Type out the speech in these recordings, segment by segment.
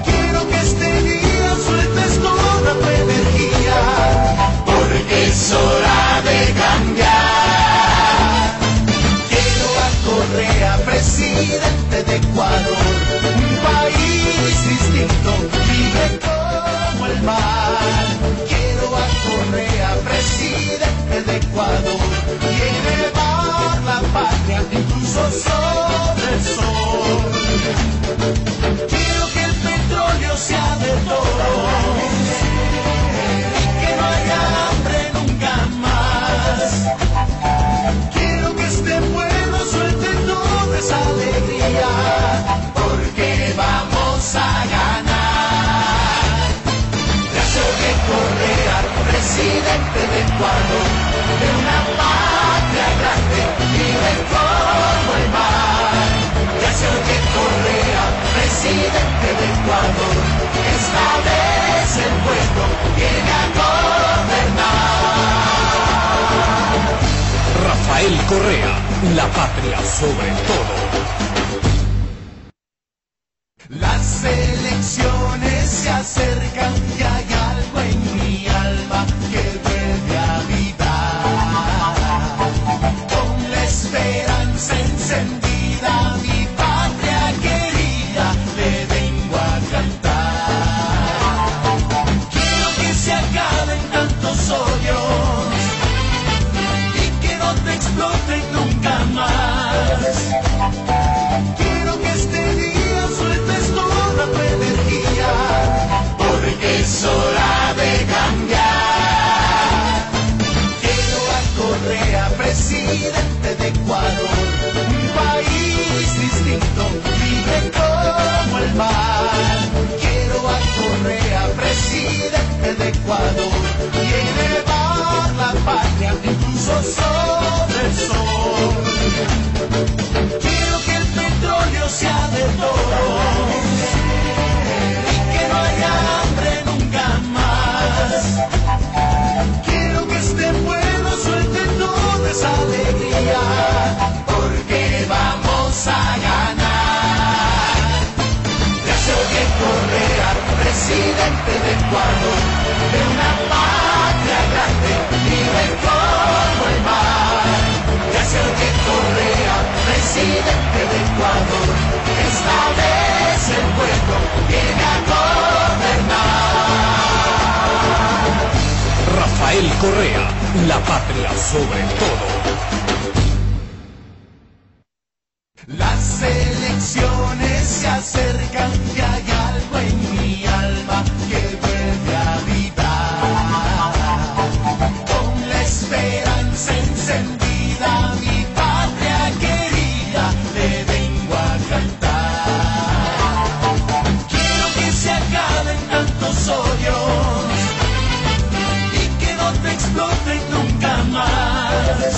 Quiero que este día sueltes toda tu energía, porque es hora de cambiar. Quiero a Correa, presidente de Ecuador, un país distinto, libre como el mar. Quiero a Correa, presidente de Ecuador, y elevar la patria incluso sobre el sol. Quiero que el petróleo sea de todos y que no haya hambre nunca más. Quiero que este pueblo suelte toda esa alegría, porque vamos a ganar. Gracias de Correa, presidente de Ecuador, de una patria grande, libre como el mar. Gracias de Correa, presidente de Ecuador, esta vez el pueblo viene a gobernar. Rafael Correa, la patria sobre todo. Las elecciones se acercan y hay algo en mi alma que vuelve a avivar. Con la esperanza encendida, mi patria querida, le vengo a cantar. Quiero que se acaben tantos odios y que no te exploten nunca más. Quiero que este día sueltes toda tu energía, porque es hora de cambiar. Quiero a Correa, presidente de Ecuador, un país distinto, libre como el mar. Quiero a Correa, presidente de Ecuador, y elevar la patria incluso sobre el sol. Quiero que el petróleo sea de todos y que no haya hambre nunca más. Quiero que este pueblo suelte toda esa alegría, porque vamos a ganar. Gracias de Correa, presidente de Ecuador, de una patria grande, libre como el mar. Gracias de Correa, presidente de Ecuador, esta vez el pueblo viene a gobernar. Rafael Correa, la patria sobre todo. Las elecciones se acercan y hay algo en mi alma que vuelve a avivar. Con la esperanza encendida, mi patria querida, le vengo a cantar. Quiero que se acaben tantos odios y que no te exploten nunca más.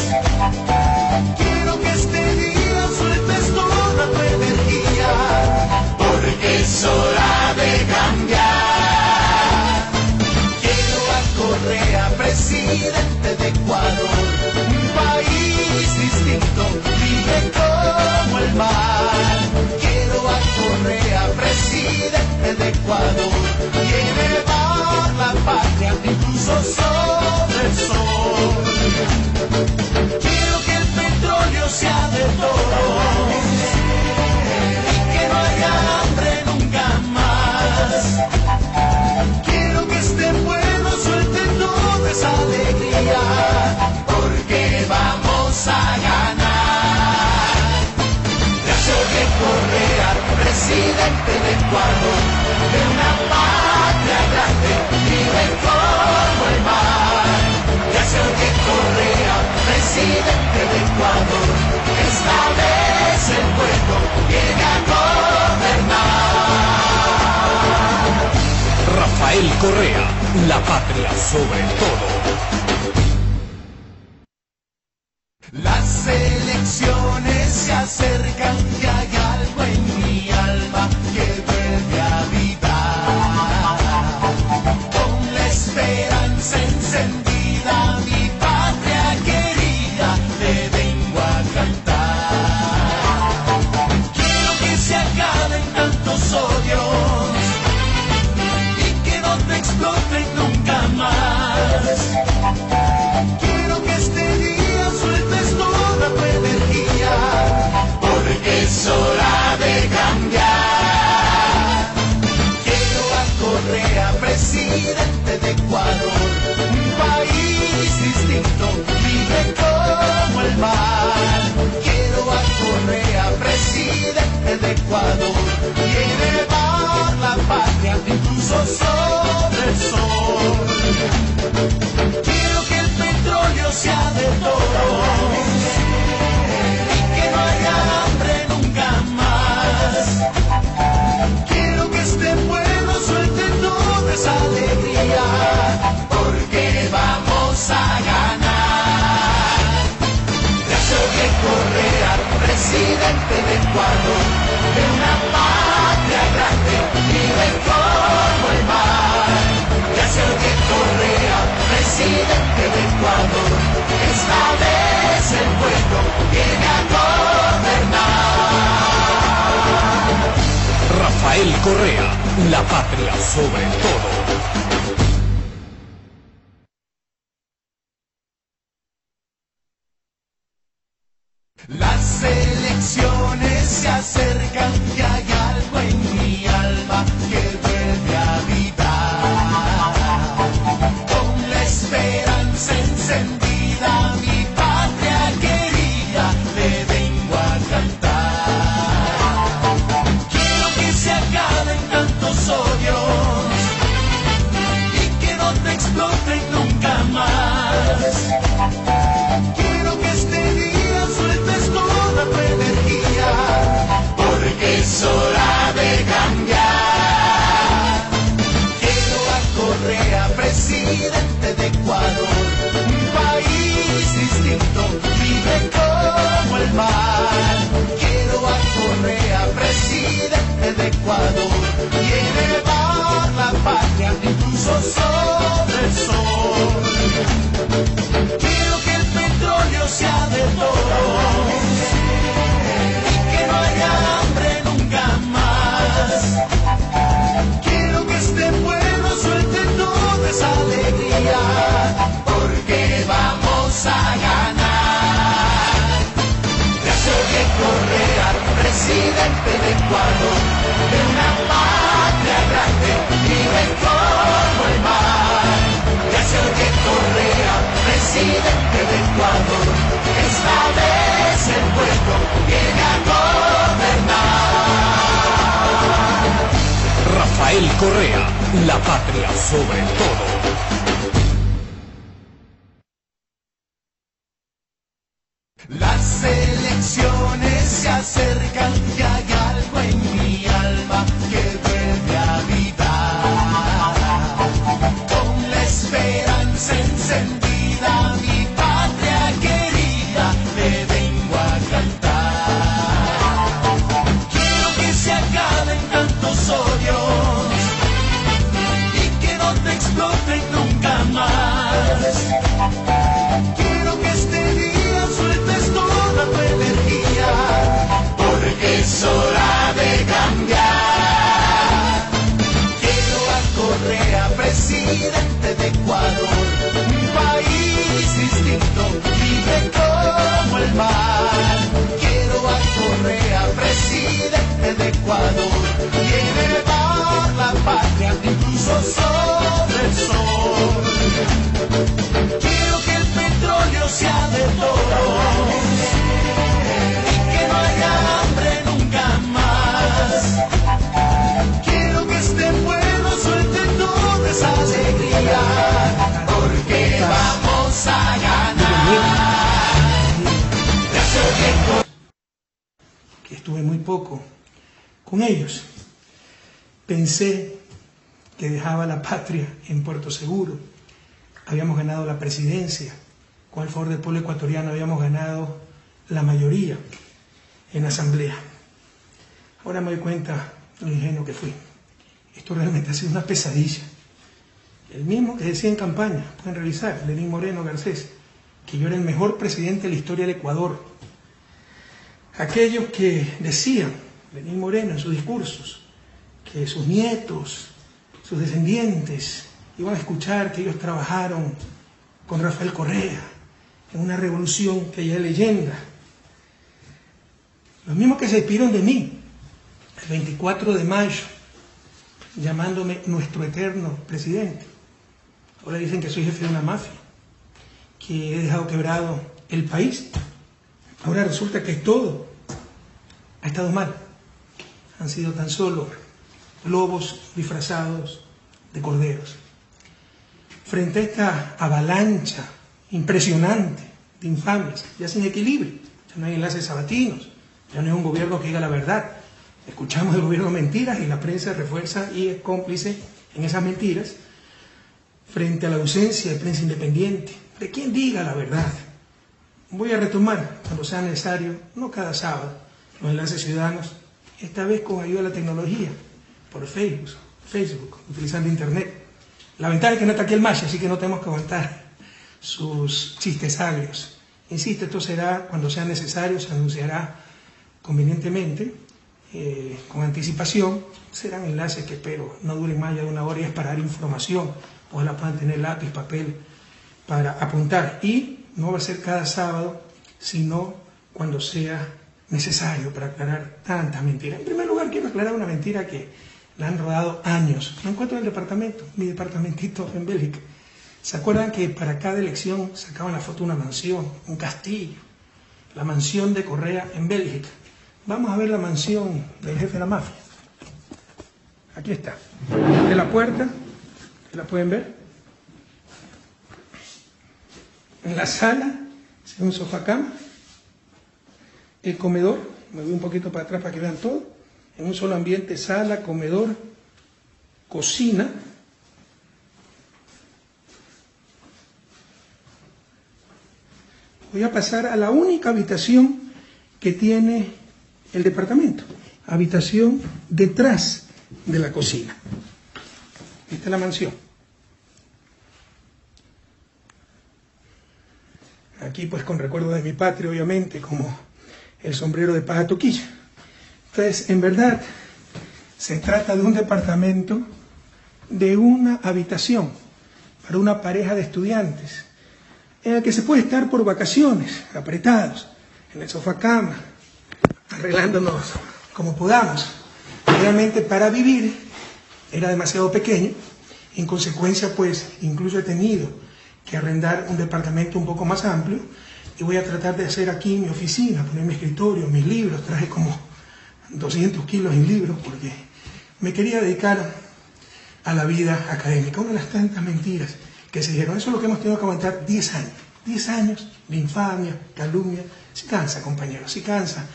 Quiero que este día sueltes toda tu energía, porque es hora de cambiar. Quiero a Correa, presidente de Ecuador, un país distinto, libre como el mar. Quiero a Correa, presidente de Ecuador, y elevar la patria incluso sobre el sol. Quiero que el petróleo sea de todos y que no haya hambre nunca más. Quiero que este pueblo suelte toda esa alegría, porque vamos a ganar. Gracias de Correa, presidente de Ecuador, de una patria grande, libre como el mar. Gracias de Correa, presidente de Ecuador, esta vez el pueblo viene a gobernar. Rafael Correa, la patria sobre todo. Las elecciones se acercan y hay algo en mi alma que vuelve a avivar. Con la esperanza encendida, mi patria querida, le vengo a cantar. Quiero que se acaben tantos odios Rafael Correa, la patria sobre todo. Las elecciones se acercan y hay algo en mi alma que vuelve a habitar. Con la esperanza encendida, mi patria querida, le vengo a cantar. Quiero que se acaben tantos odios y que no te exploten nunca más. Quiero que este día sueltes toda tu energía, porque es hora de cambiar. Quiero a Correa, presidente de Ecuador, un país distinto, libre como el mar. Quiero a Correa, presidente de Ecuador, y elevar la patria incluso sobre el sol. Quiero que el petróleo sea de todos y que no haya hambre nunca más. Quiero que este pueblo suelte toda esa alegría, porque vamos a ganar. Gracias de Correa, presidente de Ecuador, de una patria grande, libre como el mar. Gracias de Correa, presidente de Ecuador, esta vez el pueblo viene a gobernar. Rafael Correa, la patria sobre todo. Las elecciones se acercan y hay algo en mi alma que vuelve a habitar. Con la esperanza encendida, mi patria querida, le vengo a cantar. Quiero que se acaben tantos odios y que no te exploten nunca más. Quiero que este día sueltes toda tu energía, porque es hora de cambiar. Quiero a Correa, presidente de Ecuador, un país distinto, libre como el mar. Quiero a Correa, presidente de Ecuador, y elevar la patria incluso sobre el sol. Quiero que el petróleo sea de todos y que no haya hambre nunca más. Quiero que este pueblo suelte toda esa alegría, porque vamos a ganar. Gracias que estuve muy poco con ellos. Pensé que dejaba la patria en Puerto Seguro. Habíamos ganado la presidencia. Con el favor del pueblo ecuatoriano habíamos ganado la mayoría en la asamblea. Ahora me doy cuenta lo ingenuo que fui. Esto realmente ha sido una pesadilla. El mismo que decía en campaña, pueden revisar, Lenín Moreno Garcés, que yo era el mejor presidente de la historia del Ecuador. Aquellos que decían, Lenín Moreno en sus discursos, que sus nietos, sus descendientes, iban a escuchar que ellos trabajaron con Rafael Correa en una revolución que ya es leyenda. Los mismos que se despidieron de mí el 24 de mayo, llamándome nuestro eterno presidente. Ahora dicen que soy jefe de una mafia, que he dejado quebrado el país. Ahora resulta que todo ha estado mal. Han sido tan solo lobos disfrazados de corderos. Frente a esta avalancha impresionante de infamias, ya sin equilibrio, ya no hay enlaces sabatinos, ya no es un gobierno que diga la verdad. Escuchamos del gobierno mentiras y la prensa refuerza y es cómplice en esas mentiras. Frente a la ausencia de prensa independiente, de quien diga la verdad. Voy a retomar, cuando sea necesario, no cada sábado, los enlaces ciudadanos, esta vez con ayuda de la tecnología, por Facebook, utilizando Internet. La ventaja es que no está aquí el Mashi, así que no tenemos que aguantar sus chistes agrios. Insisto, esto será cuando sea necesario, se anunciará convenientemente con anticipación. Serán enlaces que espero no duren más allá de una hora y es para dar información. Ojalá puedan tener lápiz, papel para apuntar. Y no va a ser cada sábado, sino cuando sea necesario para aclarar tantas mentiras. En primer lugar, quiero aclarar una mentira que la han rodado años. No encuentro el departamento, mi departamentito en Bélgica. ¿Se acuerdan que para cada elección sacaban la foto de una mansión, un castillo? La mansión de Correa en Bélgica. Vamos a ver la mansión del jefe de la mafia. Aquí está. De la puerta, ¿la pueden ver? En la sala, un sofá cama. El comedor, me voy un poquito para atrás para que vean todo. En un solo ambiente, sala, comedor, cocina. Voy a pasar a la única habitación que tiene el departamento. Habitación detrás de la cocina. Esta es la mansión. Aquí pues con recuerdo de mi patria, obviamente, como el sombrero de paja toquilla. Entonces, en verdad, se trata de un departamento de una habitación para una pareja de estudiantes, en el que se puede estar por vacaciones, apretados, en el sofá cama, arreglándonos como podamos. Realmente para vivir era demasiado pequeño, en consecuencia pues incluso he tenido que arrendar un departamento un poco más amplio y voy a tratar de hacer aquí mi oficina, poner mi escritorio, mis libros, traje como 200 kilos en libros porque me quería dedicar a la vida académica, una de las tantas mentiras que se dijeron. Eso es lo que hemos tenido que aguantar 10 años. 10 años de infamia, calumnia. Sí cansa, compañeros, sí cansa.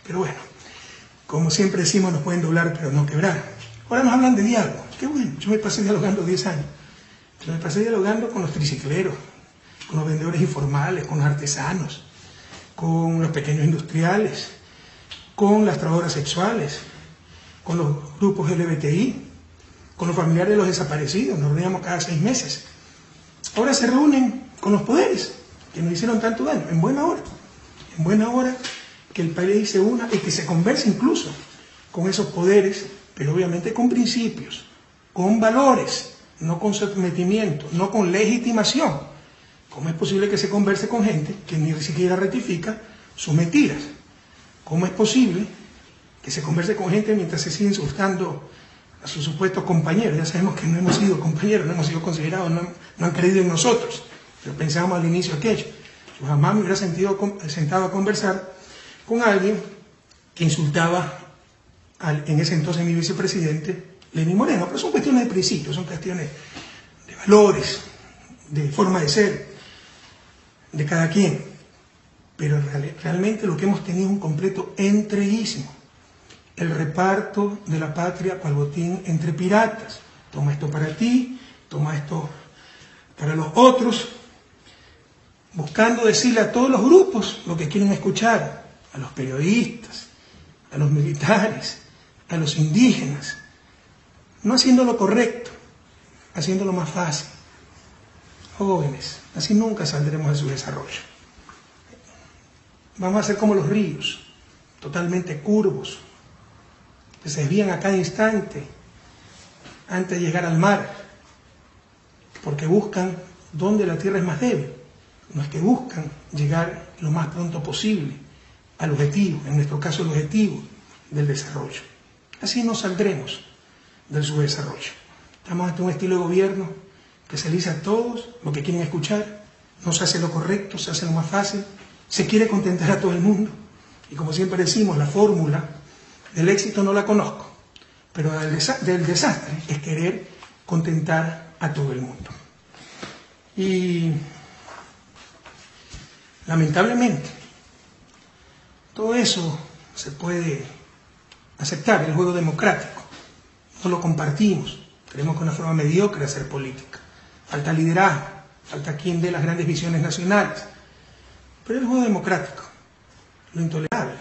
Pero bueno, como siempre decimos, nos pueden doblar, pero no quebrar. Ahora nos hablan de diálogo. Qué bueno, yo me pasé dialogando 10 años. Yo me pasé dialogando con los tricicleros, con los vendedores informales, con los artesanos, con los pequeños industriales, con las trabajadoras sexuales, con los grupos LGBTI, con los familiares de los desaparecidos. Nos reuníamos cada 6 meses. Ahora se reúnen con los poderes, que nos hicieron tanto daño, en buena hora que el país se una y que se converse incluso con esos poderes, pero obviamente con principios, con valores, no con sometimiento, no con legitimación. ¿Cómo es posible que se converse con gente que ni siquiera rectifica sus mentiras? ¿Cómo es posible que se converse con gente mientras se sigue insultando a sus supuestos compañeros? Ya sabemos que no hemos sido compañeros, no hemos sido considerados, no han creído en nosotros. Pero pensábamos al inicio aquello. Yo jamás me hubiera sentado a conversar con alguien que insultaba en ese entonces mi vicepresidente, Lenín Moreno. Pero son cuestiones de principios, son cuestiones de valores, de forma de ser, de cada quien. Pero realmente lo que hemos tenido es un completo entreguismo. El reparto de la patria cual botín entre piratas. Toma esto para ti, toma esto para los otros, buscando decirle a todos los grupos lo que quieren escuchar, a los periodistas, a los militares, a los indígenas, no haciendo lo correcto, haciéndolo más fácil. Jóvenes, así nunca saldremos de su desarrollo. Vamos a ser como los ríos, totalmente curvos, que se desvían a cada instante antes de llegar al mar, porque buscan donde la tierra es más débil. No es que buscan llegar lo más pronto posible al objetivo, en nuestro caso el objetivo del desarrollo. Así no saldremos del subdesarrollo. Estamos ante un estilo de gobierno que se le dice a todos lo que quieren escuchar, no se hace lo correcto, se hace lo más fácil, se quiere contentar a todo el mundo. Y como siempre decimos, la fórmula del éxito no la conozco, pero del desastre es querer contentar a todo el mundo. Y lamentablemente, todo eso se puede aceptar, el juego democrático. No lo compartimos, creemos que es una forma mediocre de hacer política. Falta liderazgo, falta quien dé las grandes visiones nacionales. Pero el juego democrático, lo intolerable,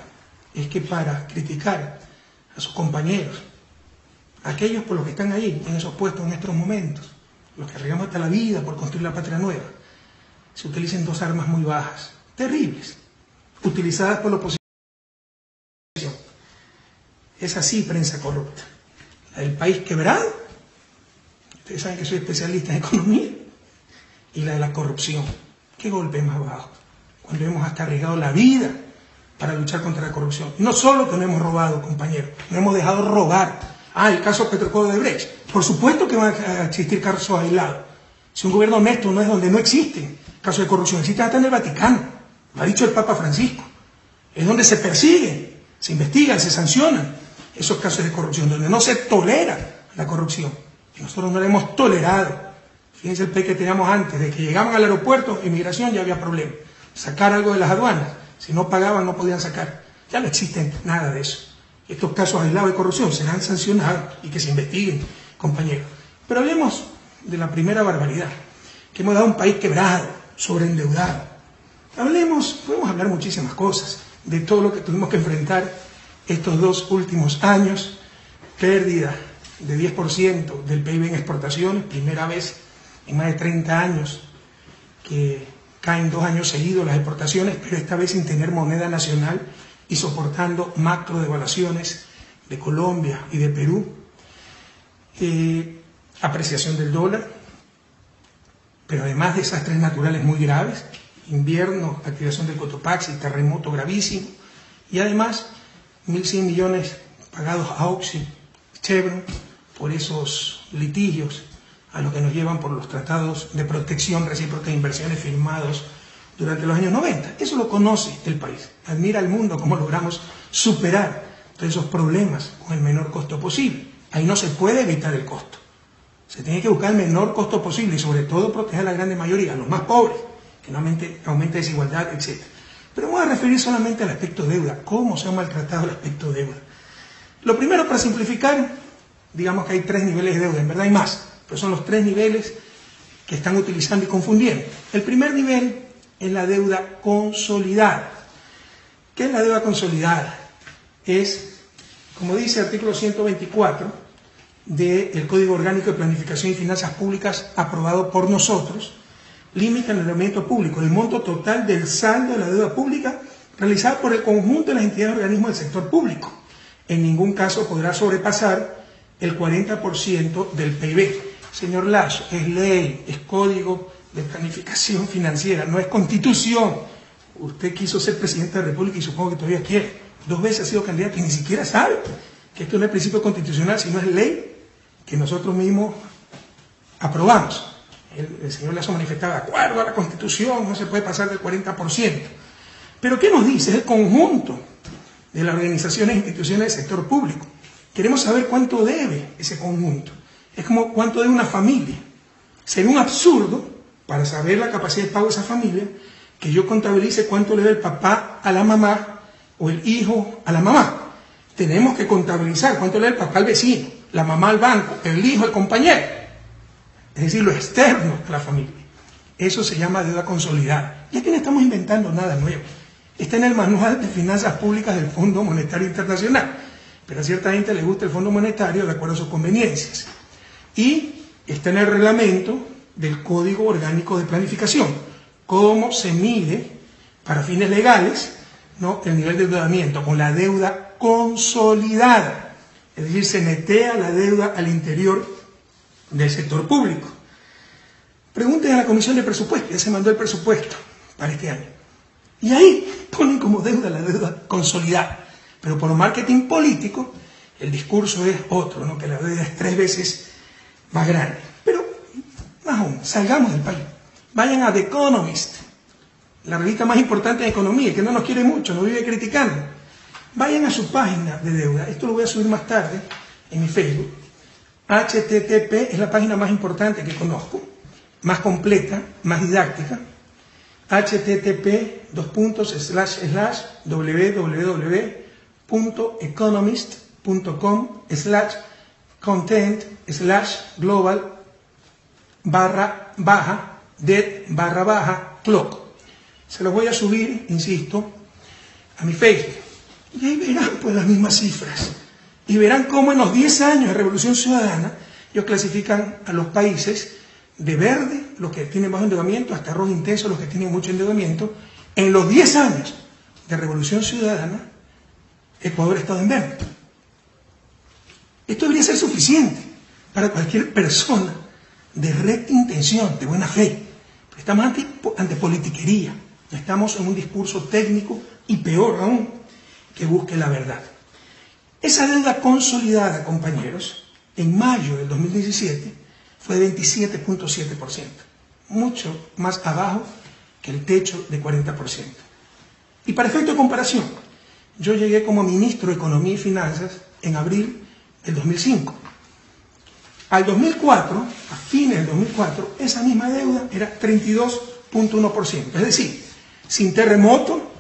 es que para criticar a sus compañeros, aquellos por los que están ahí, en esos puestos en estos momentos, los que arriesgamos hasta la vida por construir la patria nueva, se utilicen 2 armas muy bajas, terribles, utilizadas por la oposición. Es así, prensa corrupta. La del país quebrado, ustedes saben que soy especialista en economía, y la de la corrupción. ¿Qué golpe más bajo? Cuando hemos hasta arriesgado la vida para luchar contra la corrupción. No solo que no hemos robado, compañeros, no hemos dejado robar. El caso Petrocodo de Brecht. Por supuesto que van a existir casos aislados. Si un gobierno honesto no es donde no existen casos de corrupción, existen hasta en el Vaticano. Lo ha dicho el Papa Francisco. Es donde se persiguen, se investigan, se sancionan esos casos de corrupción, donde no se tolera la corrupción. Y nosotros no la hemos tolerado. Fíjense el pe que teníamos antes, de que llegaban al aeropuerto, inmigración, ya había problema. Sacar algo de las aduanas, si no pagaban no podían sacar. Ya no existe nada de eso. Estos casos aislados de corrupción serán sancionados y que se investiguen, compañeros. Pero hablemos de la primera barbaridad, que hemos dado un país quebrado, sobreendeudado. Podemos hablar muchísimas cosas, de todo lo que tuvimos que enfrentar estos 2 últimos años, pérdida de 10% del PIB en exportaciones, primera vez en más de 30 años que caen 2 años seguidos las exportaciones, pero esta vez sin tener moneda nacional y soportando macro devaluaciones de Colombia y de Perú, apreciación del dólar, pero además desastres naturales muy graves, invierno, activación del Cotopaxi, terremoto gravísimo, y además 1.100 millones pagados a Oxy, Chevron, por esos litigios a los que nos llevan por los tratados de protección recíproca de inversiones firmados durante los años 90. Eso lo conoce el país. Admira al mundo cómo logramos superar todos esos problemas con el menor costo posible. Ahí no se puede evitar el costo. Se tiene que buscar el menor costo posible y sobre todo proteger a la grande mayoría, a los más pobres, que no aumente desigualdad, etc. Pero vamos a referir solamente al aspecto deuda. ¿Cómo se ha maltratado el aspecto deuda? Lo primero, para simplificar, digamos que hay 3 niveles de deuda, en verdad hay más, pero son los 3 niveles que están utilizando y confundiendo. El primer nivel es la deuda consolidada. ¿Qué es la deuda consolidada? Es, como dice el artículo 124 del Código Orgánico de Planificación y Finanzas Públicas aprobado por nosotros, limita el endeudamiento público, el monto total del saldo de la deuda pública realizada por el conjunto de las entidades y organismos del sector público. En ningún caso podrá sobrepasar el 40% del PIB. Señor Lasso, es ley, es Código de Planificación Financiera, no es Constitución. Usted quiso ser presidente de la República y supongo que todavía quiere. 2 veces ha sido candidato y ni siquiera sabe que esto no es principio constitucional, sino es ley que nosotros mismos aprobamos. El señor Lasso manifestaba, de acuerdo a la Constitución, no se puede pasar del 40%. Pero ¿qué nos dice el conjunto de las organizaciones e instituciones del sector público? Queremos saber cuánto debe ese conjunto. Es como cuánto debe una familia. Sería un absurdo, para saber la capacidad de pago de esa familia, que yo contabilice cuánto le debe el papá a la mamá o el hijo a la mamá. Tenemos que contabilizar cuánto le debe el papá al vecino, la mamá al banco, el hijo al compañero. Es decir, lo externo a la familia. Eso se llama deuda consolidada. Y aquí no estamos inventando nada nuevo. Está en el Manual de Finanzas Públicas del Fondo Monetario Internacional. Pero a cierta gente le gusta el Fondo Monetario de acuerdo a sus conveniencias. Y está en el reglamento del Código Orgánico de Planificación. Cómo se mide, para fines legales, ¿no?, el nivel de endeudamiento con la deuda consolidada. Es decir, se netea la deuda al interior del sector público. Pregunten a la Comisión de Presupuesto, ya se mandó el presupuesto para este año. Y ahí ponen como deuda la deuda consolidada. Pero por marketing político, el discurso es otro, ¿no?, que la deuda es 3 veces más grande. Pero, más aún, salgamos del país. Vayan a The Economist, la revista más importante de economía, que no nos quiere mucho, nos vive criticando. Vayan a su página de deuda. Esto lo voy a subir más tarde en mi Facebook. HTTP es la página más importante que conozco, más completa, más didáctica. http://www.economist.com/global-debt/clock. Se los voy a subir, insisto, a mi Facebook. Y ahí verán pues las mismas cifras. Y verán cómo en los 10 años de Revolución Ciudadana ellos clasifican a los países de verde, los que tienen bajo endeudamiento, hasta rojo intenso, los que tienen mucho endeudamiento. En los 10 años de Revolución Ciudadana, Ecuador ha estado en verde. Esto debería ser suficiente para cualquier persona de recta intención, de buena fe. Pero estamos ante politiquería, estamos en un discurso técnico y peor aún, que busque la verdad. Esa deuda consolidada, compañeros, en mayo del 2017 fue de 27.7%, mucho más abajo que el techo de 40%. Y para efecto de comparación, yo llegué como ministro de Economía y Finanzas en abril del 2005. Al 2004, a fines del 2004, esa misma deuda era 32.1%. Es decir, sin terremoto,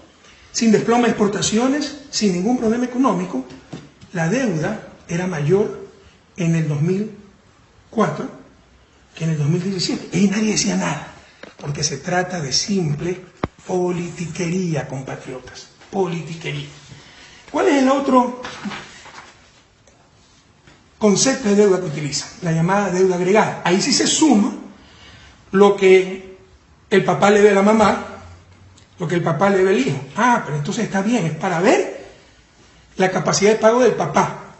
sin desplome de exportaciones, sin ningún problema económico, la deuda era mayor en el 2004 que en el 2017. Y nadie decía nada, porque se trata de simple politiquería, compatriotas. Politiquería. ¿Cuál es el otro concepto de deuda que utilizan? La llamada deuda agregada. Ahí sí se suma lo que el papá le debe a la mamá, lo que el papá le debe al hijo. Ah, pero entonces está bien, es para ver la capacidad de pago del papá.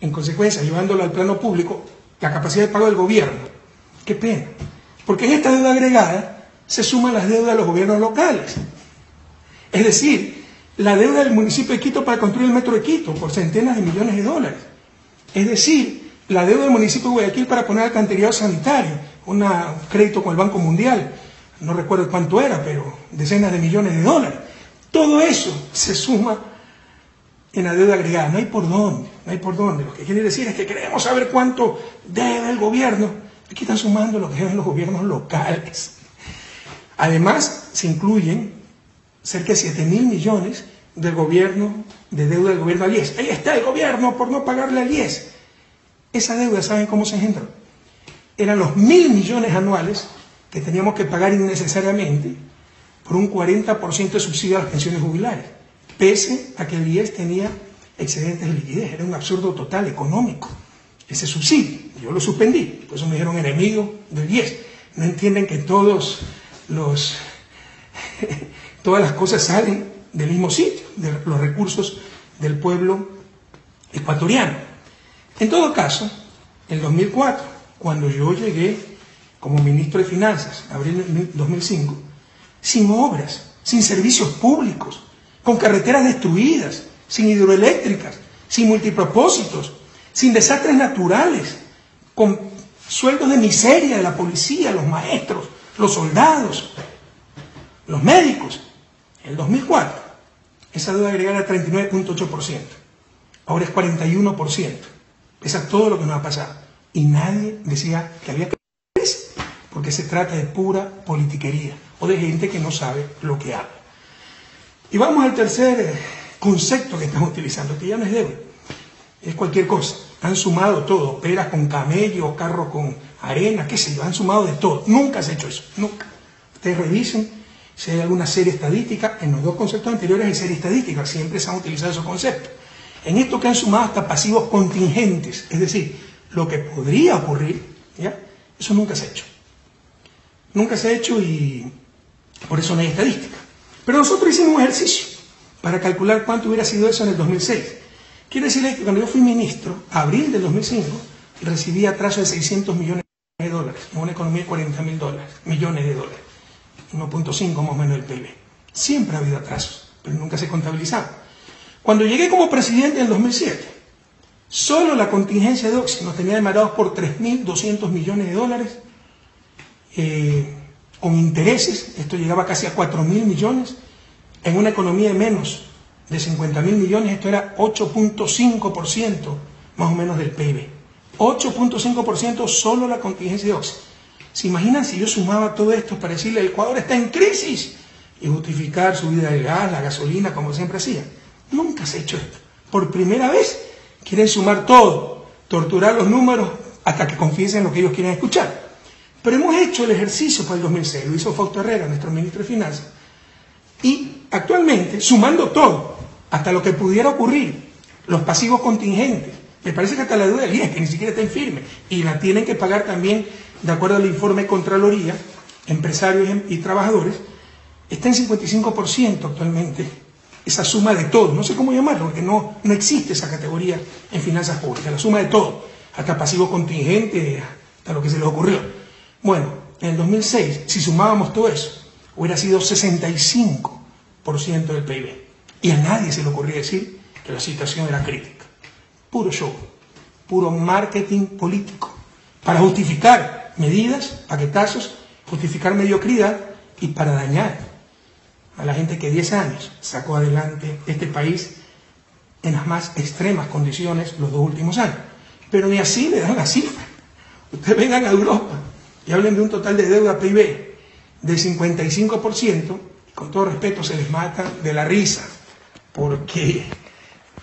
En consecuencia, llevándolo al plano público, la capacidad de pago del gobierno. Qué pena. Porque en esta deuda agregada se suman las deudas de los gobiernos locales. Es decir, la deuda del municipio de Quito para construir el metro de Quito por centenas de millones de dólares. Es decir, la deuda del municipio de Guayaquil para poner alcantarillado sanitario, un crédito con el Banco Mundial, no recuerdo cuánto era, pero decenas de millones de dólares. Todo eso se suma en la deuda agregada. No hay por dónde, no hay por dónde. Lo que quiere decir es que queremos saber cuánto debe el gobierno. Aquí están sumando lo que deben los gobiernos locales. Además, se incluyen cerca de 7.000 millones del gobierno, de deuda del gobierno al IES. Ahí está el gobierno por no pagarle al IES. Esa deuda, ¿saben cómo se engendró? Eran los 1.000 millones anuales que teníamos que pagar innecesariamente por un 40% de subsidio a las pensiones jubilares, pese a que el IES tenía excedentes de liquidez. Era un absurdo total económico ese subsidio. Yo lo suspendí, por eso me dijeron enemigo del IES. No entienden que todas las cosas salen del mismo sitio, de los recursos del pueblo ecuatoriano. En todo caso, en 2004, cuando yo llegué como ministro de Finanzas, abril de 2005, sin obras, sin servicios públicos, con carreteras destruidas, sin hidroeléctricas, sin multipropósitos, sin desastres naturales, con sueldos de miseria de la policía, los maestros, los soldados, los médicos. En el 2004, esa deuda agregada era 39.8%. Ahora es 41%. Eso es todo lo que nos ha pasado. Y nadie decía que había que hacer, porque se trata de pura politiquería o de gente que no sabe lo que habla. Y vamos al tercer concepto que estamos utilizando, que ya no es deuda, es cualquier cosa. Han sumado todo, peras con camello, carro con arena, qué sé yo, han sumado de todo. Nunca se ha hecho eso, nunca. Ustedes revisen si hay alguna serie estadística. En los dos conceptos anteriores hay serie estadística, siempre se han utilizado esos conceptos. En esto que han sumado hasta pasivos contingentes, es decir, lo que podría ocurrir, ¿ya? Eso nunca se ha hecho. Nunca se ha hecho y por eso no hay estadística. Pero nosotros hicimos un ejercicio para calcular cuánto hubiera sido eso en el 2006. Quiero decirles que cuando yo fui ministro, abril del 2005, recibí atraso de 600 millones de dólares, en una economía de 40 millones de dólares, 1.5 más o menos del PIB. Siempre ha habido atrasos, pero nunca se contabilizaban. Cuando llegué como presidente en el 2007, solo la contingencia de Oxy nos tenía demandados por 3.200 millones de dólares, con intereses. Esto llegaba casi a 4.000 millones, en una economía de menos de 50.000 millones. Esto era 8.5% más o menos del PIB. 8.5% solo la contingencia de Oxy. ¿Se imaginan si yo sumaba todo esto para decirle el Ecuador está en crisis y justificar subida del gas, la gasolina, como siempre hacía? Nunca se ha hecho esto. Por primera vez quieren sumar todo, torturar los números hasta que confiesen lo que ellos quieren escuchar. Pero hemos hecho el ejercicio para el 2006, lo hizo Fausto Herrera, nuestro ministro de Finanzas, y actualmente, sumando todo, hasta lo que pudiera ocurrir, los pasivos contingentes, me parece que hasta la deuda del IES, que ni siquiera está en firme, y la tienen que pagar también, de acuerdo al informe de Contraloría, empresarios y trabajadores, está en 55% actualmente esa suma de todo, no sé cómo llamarlo, porque no existe esa categoría en finanzas públicas, la suma de todo, hasta pasivo contingente, hasta lo que se les ocurrió. Bueno, en el 2006, si sumábamos todo eso, hubiera sido 65% del PIB. Y a nadie se le ocurría decir que la situación era crítica. Puro show, puro marketing político, para justificar medidas, paquetazos, justificar mediocridad y para dañar a la gente que 10 años sacó adelante este país en las más extremas condiciones los 2 últimos años. Pero ni así le dan la cifra. Ustedes vengan a Europa y hablen de un total de deuda PIB del 55%, y con todo respeto se les mata de la risa, porque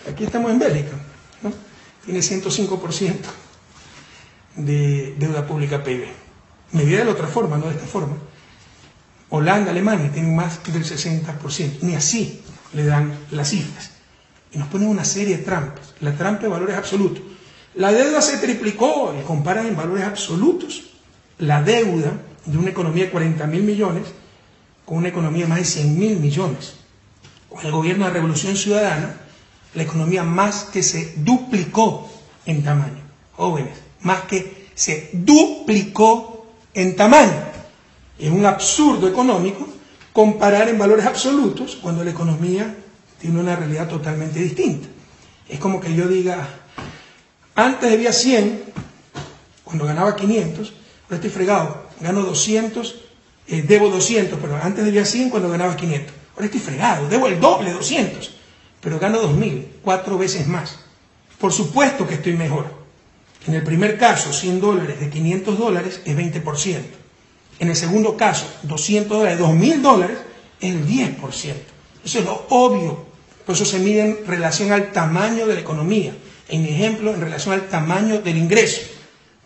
aquí estamos en Bélgica, ¿no? Tiene 105% de deuda pública PIB. Medida de la otra forma, no de esta forma. Holanda, Alemania tienen más del 60%, ni así le dan las cifras. Y nos ponen una serie de trampas, la trampa de valores absolutos. La deuda se triplicó, y comparan en valores absolutos la deuda de una economía de 40.000 millones con una economía de más de 100.000 millones. Con el gobierno de Revolución Ciudadana, la economía más que se duplicó en tamaño. Jóvenes, más que se duplicó en tamaño. Es un absurdo económico comparar en valores absolutos cuando la economía tiene una realidad totalmente distinta. Es como que yo diga, antes debía 100, cuando ganaba 500, ahora estoy fregado, gano 200, debo 200, pero antes debía 100 cuando ganaba 500. Ahora estoy fregado, debo el doble, 200, pero gano 2.000, 4 veces más. Por supuesto que estoy mejor. En el primer caso, $100 de $500 es 20%. En el segundo caso, $200 de $2.000 es el 10%. Eso es lo obvio. Por eso se mide en relación al tamaño de la economía. En mi ejemplo, en relación al tamaño del ingreso.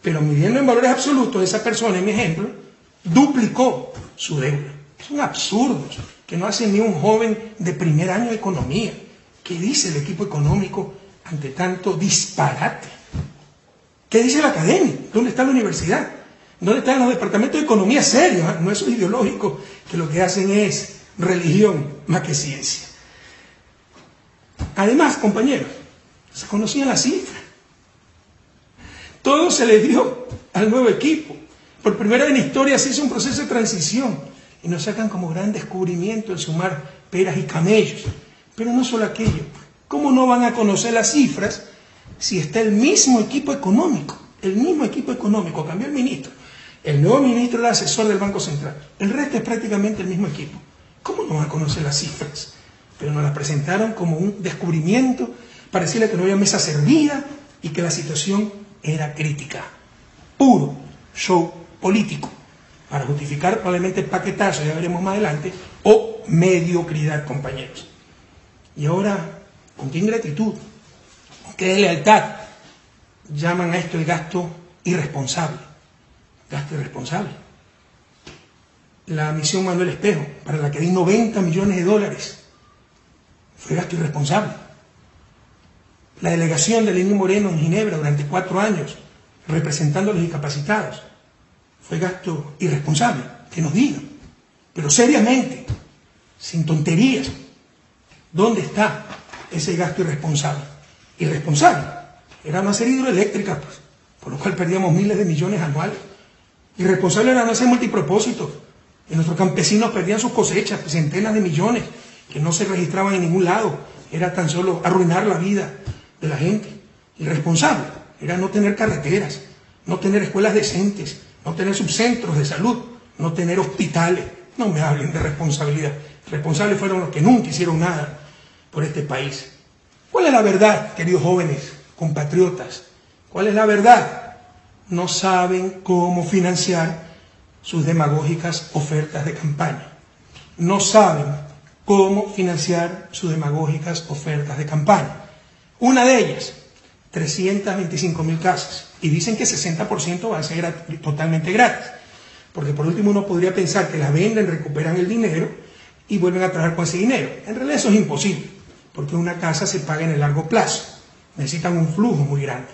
Pero midiendo en valores absolutos, esa persona, en mi ejemplo, duplicó su deuda. Son absurdos que no hace ni un joven de primer año de economía. ¿Qué dice el equipo económico ante tanto disparate? ¿Qué dice la academia? ¿Dónde está la universidad? ¿Dónde están los departamentos de economía serios? No esos ideológicos que lo que hacen es religión más que ciencia. Además, compañeros, se conocían las cifras. Todo se le dio al nuevo equipo. Por primera vez en la historia se hizo un proceso de transición y nos sacan como gran descubrimiento el sumar peras y camellos. Pero no solo aquello. ¿Cómo no van a conocer las cifras si está el mismo equipo económico? El mismo equipo económico, cambió el ministro. El nuevo ministro era asesor del Banco Central. El resto es prácticamente el mismo equipo. ¿Cómo no van a conocer las cifras? Pero nos las presentaron como un descubrimiento para decirle que no había mesa servida y que la situación era crítica. Puro show político para justificar probablemente paquetazo, ya veremos más adelante, o mediocridad, compañeros. Y ahora, ¿con qué ingratitud, con qué deslealtad llaman a esto el gasto irresponsable? Gasto irresponsable. La misión Manuel Espejo, para la que di $90 millones, fue gasto irresponsable. La delegación de Lenín Moreno en Ginebra durante 4 años, representando a los discapacitados, fue gasto irresponsable, que nos digan, pero seriamente, sin tonterías. ¿Dónde está ese gasto irresponsable? Irresponsable. Era no hacer hidroeléctricas, pues, por lo cual perdíamos miles de millones anuales. Irresponsable era no hacer multipropósitos. Y nuestros campesinos perdían sus cosechas, centenas de millones, que no se registraban en ningún lado. Era tan solo arruinar la vida de la gente. Irresponsable era no tener carreteras, no tener escuelas decentes, no tener subcentros de salud, no tener hospitales. No me hablen de responsabilidad. Responsables fueron los que nunca hicieron nada por este país. ¿Cuál es la verdad, queridos jóvenes, compatriotas? ¿Cuál es la verdad? No saben cómo financiar sus demagógicas ofertas de campaña. No saben cómo financiar sus demagógicas ofertas de campaña. Una de ellas, 325.000 casas. Y dicen que 60% van a ser totalmente gratis. Porque por último uno podría pensar que las venden, recuperan el dinero y vuelven a trabajar con ese dinero. En realidad eso es imposible, porque una casa se paga en el largo plazo. Necesitan un flujo muy grande.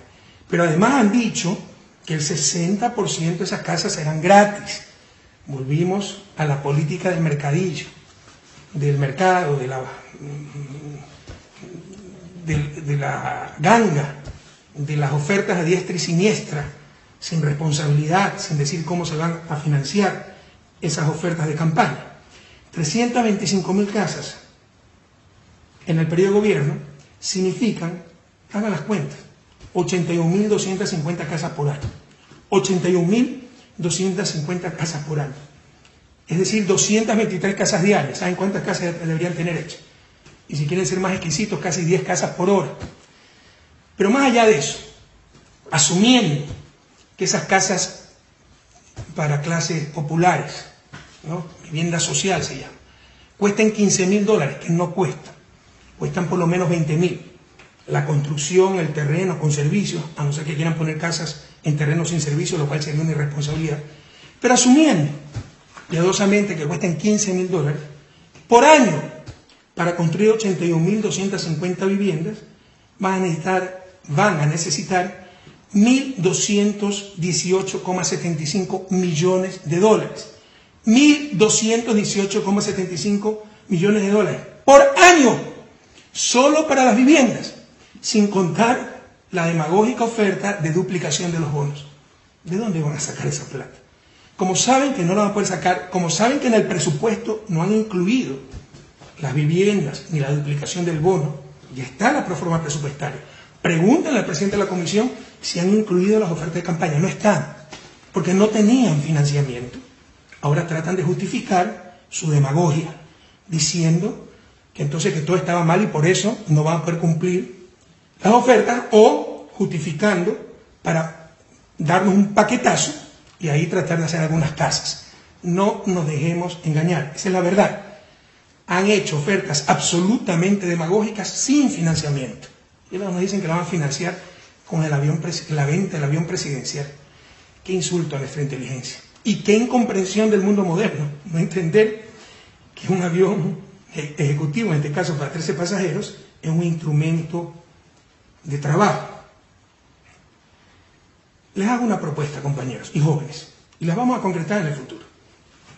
Pero además han dicho que el 60% de esas casas serán gratis. Volvimos a la política del mercadillo. del mercado, de la ganga, de las ofertas a diestra y siniestra, sin responsabilidad, sin decir cómo se van a financiar esas ofertas de campaña. 325.000 casas en el periodo de gobierno significan, hagan las cuentas, 81.250 casas por año. 81.250 casas por año. Es decir, 223 casas diarias. ¿Saben cuántas casas deberían tener hechas? Y si quieren ser más exquisitos, casi 10 casas por hora. Pero más allá de eso, asumiendo que esas casas para clases populares, ¿no?, vivienda social se llama, cuesten $15.000, que no cuestan, cuestan por lo menos $20.000. La construcción, el terreno con servicios, a no ser que quieran poner casas en terrenos sin servicio, lo cual sería una irresponsabilidad. Pero asumiendo piadosamente que cuesten $15.000 por año para construir 81.250 viviendas, van a necesitar $1.218,75 millones. $1.218,75 millones por año, solo para las viviendas, sin contar la demagógica oferta de duplicación de los bonos. ¿De dónde van a sacar esa plata? Como saben que no la van a poder sacar, como saben que en el presupuesto no han incluido las viviendas ni la duplicación del bono, ya está la proforma presupuestaria. Pregúntenle al presidente de la comisión si han incluido las ofertas de campaña. No están, porque no tenían financiamiento. Ahora tratan de justificar su demagogia, diciendo que entonces que todo estaba mal y por eso no van a poder cumplir las ofertas, o justificando para darnos un paquetazo y ahí tratar de hacer algunas casas. No nos dejemos engañar, esa es la verdad. Han hecho ofertas absolutamente demagógicas sin financiamiento. Y ahora nos dicen que la van a financiar con la venta del avión presidencial. Qué insulto a nuestra inteligencia. Y qué incomprensión del mundo moderno. No entender que un avión ejecutivo, en este caso para 13 pasajeros, es un instrumento de trabajo. Les hago una propuesta, compañeros y jóvenes, y las vamos a concretar en el futuro.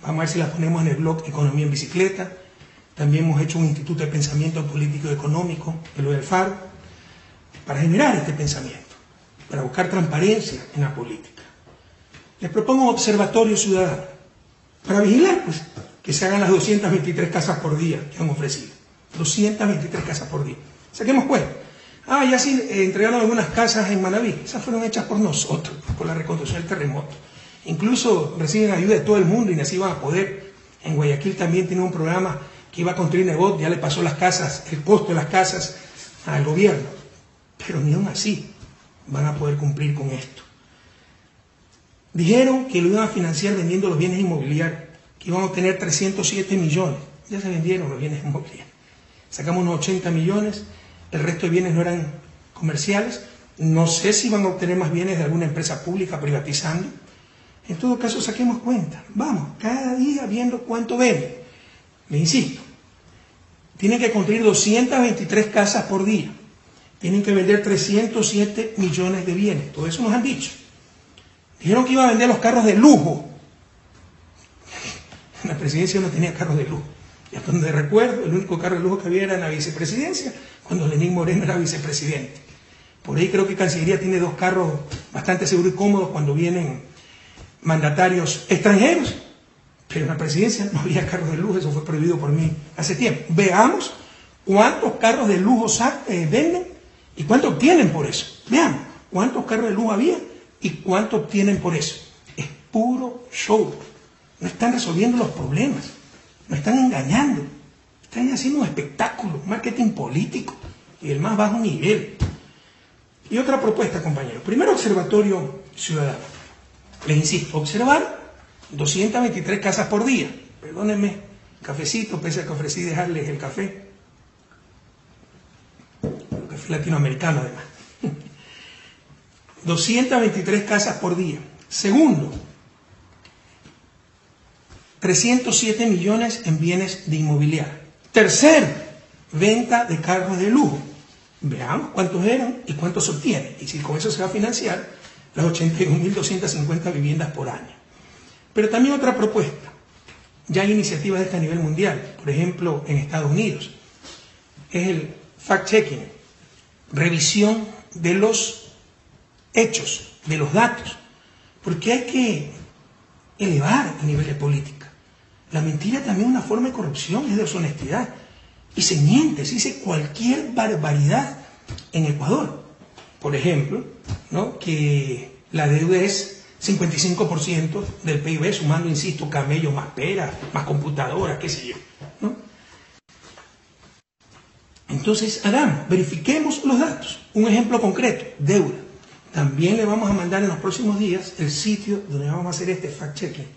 Vamos a ver si las ponemos en el blog Economía en Bicicleta. También hemos hecho un instituto de pensamiento político y económico, el del Faro, para generar este pensamiento, para buscar transparencia en la política. Les propongo un observatorio ciudadano, para vigilar, pues, que se hagan las 223 casas por día que han ofrecido. 223 casas por día. Saquemos cuenta. Ya sí entregaron algunas casas en Manaví. Esas fueron hechas por nosotros, por la reconstrucción del terremoto. Incluso reciben ayuda de todo el mundo y así van a poder. En Guayaquil también tiene un programa que iba a construir Nebot, ya le pasó las casas, el costo de las casas al gobierno. Pero ni aún así van a poder cumplir con esto. Dijeron que lo iban a financiar vendiendo los bienes inmobiliarios, que iban a obtener 307 millones. Ya se vendieron los bienes inmobiliarios. Sacamos unos 80 millones, el resto de bienes no eran comerciales. No sé si van a obtener más bienes de alguna empresa pública privatizando. En todo caso, saquemos cuenta. Vamos, cada día viendo cuánto venden. Les insisto, tienen que construir 223 casas por día. Tienen que vender 307 millones de bienes. Todo eso nos han dicho. Dijeron que iban a vender los carros de lujo. La presidencia no tenía carros de lujo. Y hasta donde recuerdo, el único carro de lujo que había era en la vicepresidencia, cuando Lenín Moreno era vicepresidente. Por ahí creo que Cancillería tiene 2 carros bastante seguros y cómodos cuando vienen mandatarios extranjeros. Pero en la presidencia no había carros de lujo, eso fue prohibido por mí hace tiempo. Veamos cuántos carros de lujo venden y cuánto obtienen por eso. Veamos cuántos carros de lujo había y cuánto obtienen por eso. Es puro show. No están resolviendo los problemas, no están engañando, están haciendo un espectáculo, marketing político y del más bajo nivel. Y otra propuesta, compañeros. Primero, observatorio ciudadano. Les insisto, observar 223 casas por día. Perdónenme, cafecito, pese a que ofrecí dejarles el café. El café latinoamericano, además. 223 casas por día. Segundo, 307 millones en bienes de inmobiliario. Tercero, venta de carros de lujo. Veamos cuántos eran y cuántos se obtienen. Y si con eso se va a financiar las 81.250 viviendas por año. Pero también otra propuesta. Ya hay iniciativas de este a nivel mundial, por ejemplo, en Estados Unidos. Es el fact-checking, revisión de los hechos, de los datos, porque hay que elevar el nivel de política. La mentira también es una forma de corrupción, es de deshonestidad. Y se miente, se dice cualquier barbaridad en Ecuador. Por ejemplo, ¿no?, que la deuda es 55% del PIB, sumando, insisto, camellos, más peras, más computadoras, qué sé yo, ¿no? Entonces, hagamos, verifiquemos los datos. Un ejemplo concreto, deuda. También le vamos a mandar en los próximos días el sitio donde vamos a hacer este fact-checking.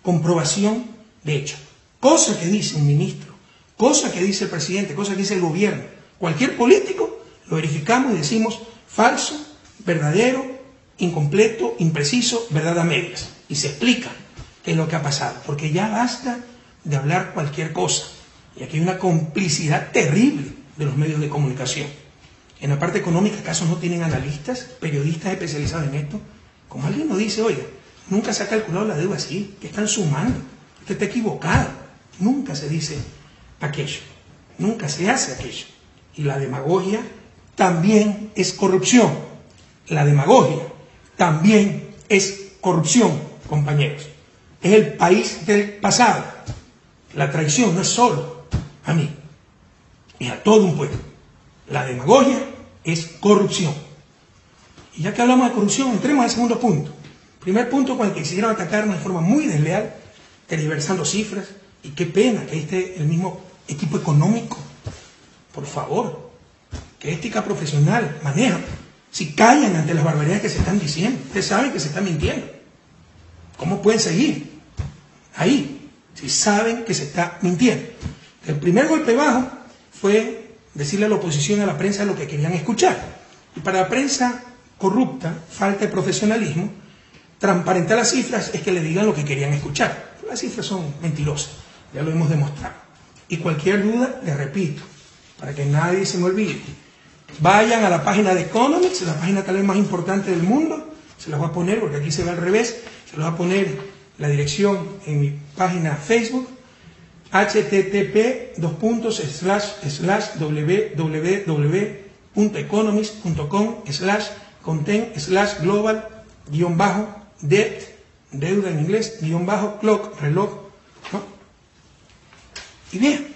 Comprobación de hecho. Cosa que dice un ministro, cosa que dice el presidente, cosa que dice el gobierno, cualquier político, lo verificamos y decimos falso, verdadero, incompleto, impreciso, verdad a medias. Y se explica qué es lo que ha pasado. Porque ya basta de hablar cualquier cosa. Y aquí hay una complicidad terrible de los medios de comunicación. En la parte económica, ¿acaso no tienen analistas, periodistas especializados en esto? Como alguien nos dice, oiga, nunca se ha calculado la deuda así, que están sumando, usted está equivocado. Nunca se dice aquello, nunca se hace aquello. Y la demagogia también es corrupción. La demagogia también es corrupción, compañeros. Es el país del pasado. La traición no es solo a mí, es a todo un pueblo. La demagogia es corrupción. Y ya que hablamos de corrupción, entremos al segundo punto. Primer punto con el que quisieron atacarnos de forma muy desleal, tergiversando cifras, y qué pena que esté el mismo equipo económico. Por favor, qué ética profesional manejan. Si callan ante las barbaridades que se están diciendo, ustedes saben que se están mintiendo. ¿Cómo pueden seguir ahí si saben que se está mintiendo? El primer golpe bajo fue decirle a la oposición, a la prensa, lo que querían escuchar. Y para la prensa corrupta, falta de profesionalismo, transparentar las cifras es que le digan lo que querían escuchar. Las cifras son mentirosas, ya lo hemos demostrado. Y cualquier duda, les repito, para que nadie se me olvide, vayan a la página de Economics, la página tal vez más importante del mundo, se las voy a poner porque aquí se ve al revés, se las voy a poner la dirección en mi página Facebook, http://www.economist.com/content/global-debt, deuda en inglés, _clock, reloj, ¿no? Y vean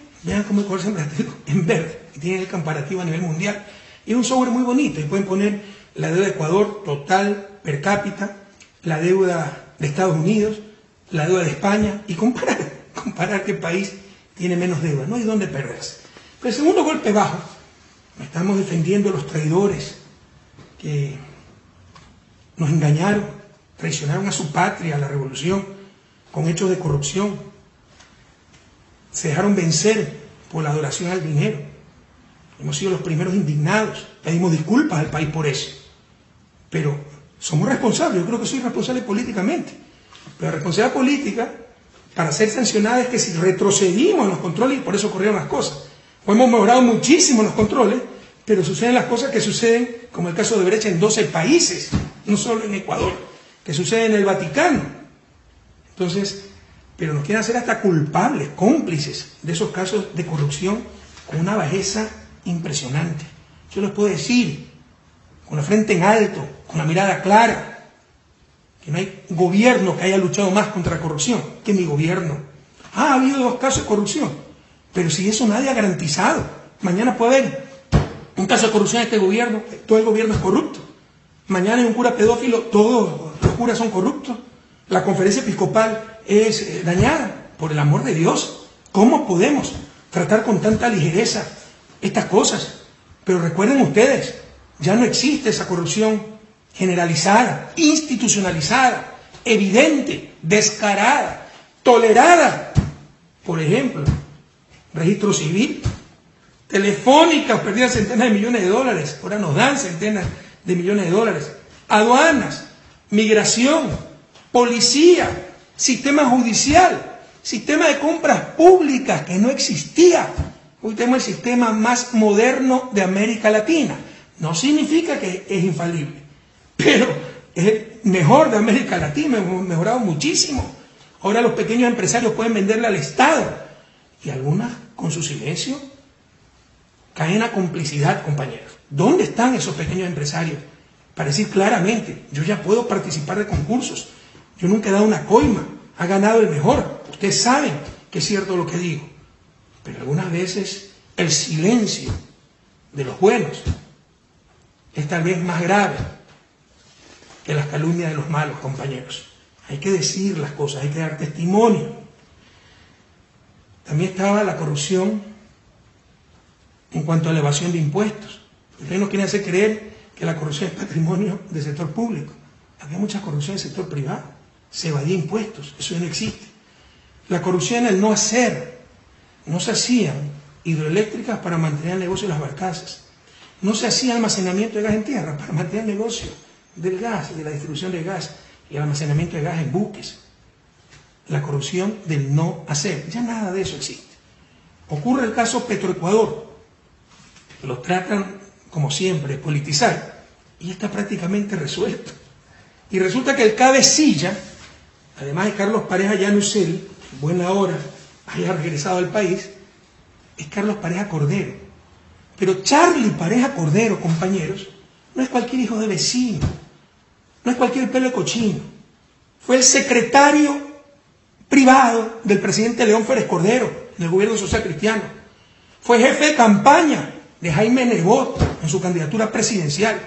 cómo Ecuador siempre está en verde, y tiene el comparativo a nivel mundial. Y es un software muy bonito, y pueden poner la deuda de Ecuador total, per cápita, la deuda de Estados Unidos, la deuda de España, y comparar qué país tiene menos deuda. No hay dónde perderse. Pero el segundo golpe bajo, estamos defendiendo a los traidores que nos engañaron, traicionaron a su patria, a la revolución, con hechos de corrupción. Se dejaron vencer por la adoración al dinero. Hemos sido los primeros indignados, pedimos disculpas al país por eso. Pero somos responsables, yo creo que soy responsable políticamente. Pero la responsabilidad política, para ser sancionada, es que si retrocedimos en los controles, y por eso ocurrieron las cosas. O hemos mejorado muchísimo en los controles, pero suceden las cosas que suceden, como el caso de Brecha, en 12 países, no solo en Ecuador, que sucede en el Vaticano. Entonces, pero nos quieren hacer hasta culpables, cómplices de esos casos de corrupción, con una bajeza impresionante. Yo les puedo decir, con la frente en alto, con la mirada clara, que no hay gobierno que haya luchado más contra la corrupción que mi gobierno. Ha habido 2 casos de corrupción, pero si eso nadie ha garantizado. Mañana puede haber un caso de corrupción en este gobierno, todo el gobierno es corrupto. Mañana hay un cura pedófilo, todos los curas son corruptos. La conferencia episcopal es dañada. Por el amor de Dios, ¿cómo podemos tratar con tanta ligereza estas cosas? Pero recuerden ustedes, ya no existe esa corrupción generalizada, institucionalizada, evidente, descarada, tolerada. Por ejemplo, registro civil, telefónicas perdían centenas de millones de dólares, ahora nos dan centenas de millones de dólares, aduanas, migración, policía, sistema judicial, sistema de compras públicas que no existía. Hoy tenemos el sistema más moderno de América Latina. No significa que es infalible, pero es el mejor de América Latina, hemos mejorado muchísimo. Ahora los pequeños empresarios pueden venderle al Estado. Y algunas, con su silencio, caen a complicidad, compañeros. ¿Dónde están esos pequeños empresarios? Para decir claramente, yo ya puedo participar de concursos. Yo nunca he dado una coima. Ha ganado el mejor. Ustedes saben que es cierto lo que digo. Pero algunas veces el silencio de los buenos es tal vez más grave que las calumnias de los malos, compañeros. Hay que decir las cosas, hay que dar testimonio. También estaba la corrupción en cuanto a elevación de impuestos. Ustedes nos quieren hacer creer que la corrupción es patrimonio del sector público. Había mucha corrupción en el sector privado. Se evadía impuestos, eso ya no existe. La corrupción en el no hacer. No se hacían hidroeléctricas para mantener el negocio de las barcazas. No se hacía almacenamiento de gas en tierra para mantener el negocio del gas, de la distribución de gas y el almacenamiento de gas en buques. La corrupción del no hacer. Ya nada de eso existe. Ocurre el caso Petroecuador. Lo tratan, como siempre, politizar. Y está prácticamente resuelto. Y resulta que el cabecilla, además de Carlos Pareja Yanusel, buena hora haya regresado al país, es Carlos Pareja Cordero. Pero Charlie Pareja Cordero, compañeros, no es cualquier hijo de vecino, no es cualquier pelo de cochino. Fue el secretario privado del presidente León Férez Cordero en el gobierno social cristiano. Fue jefe de campaña de Jaime Nebot en su candidatura presidencial.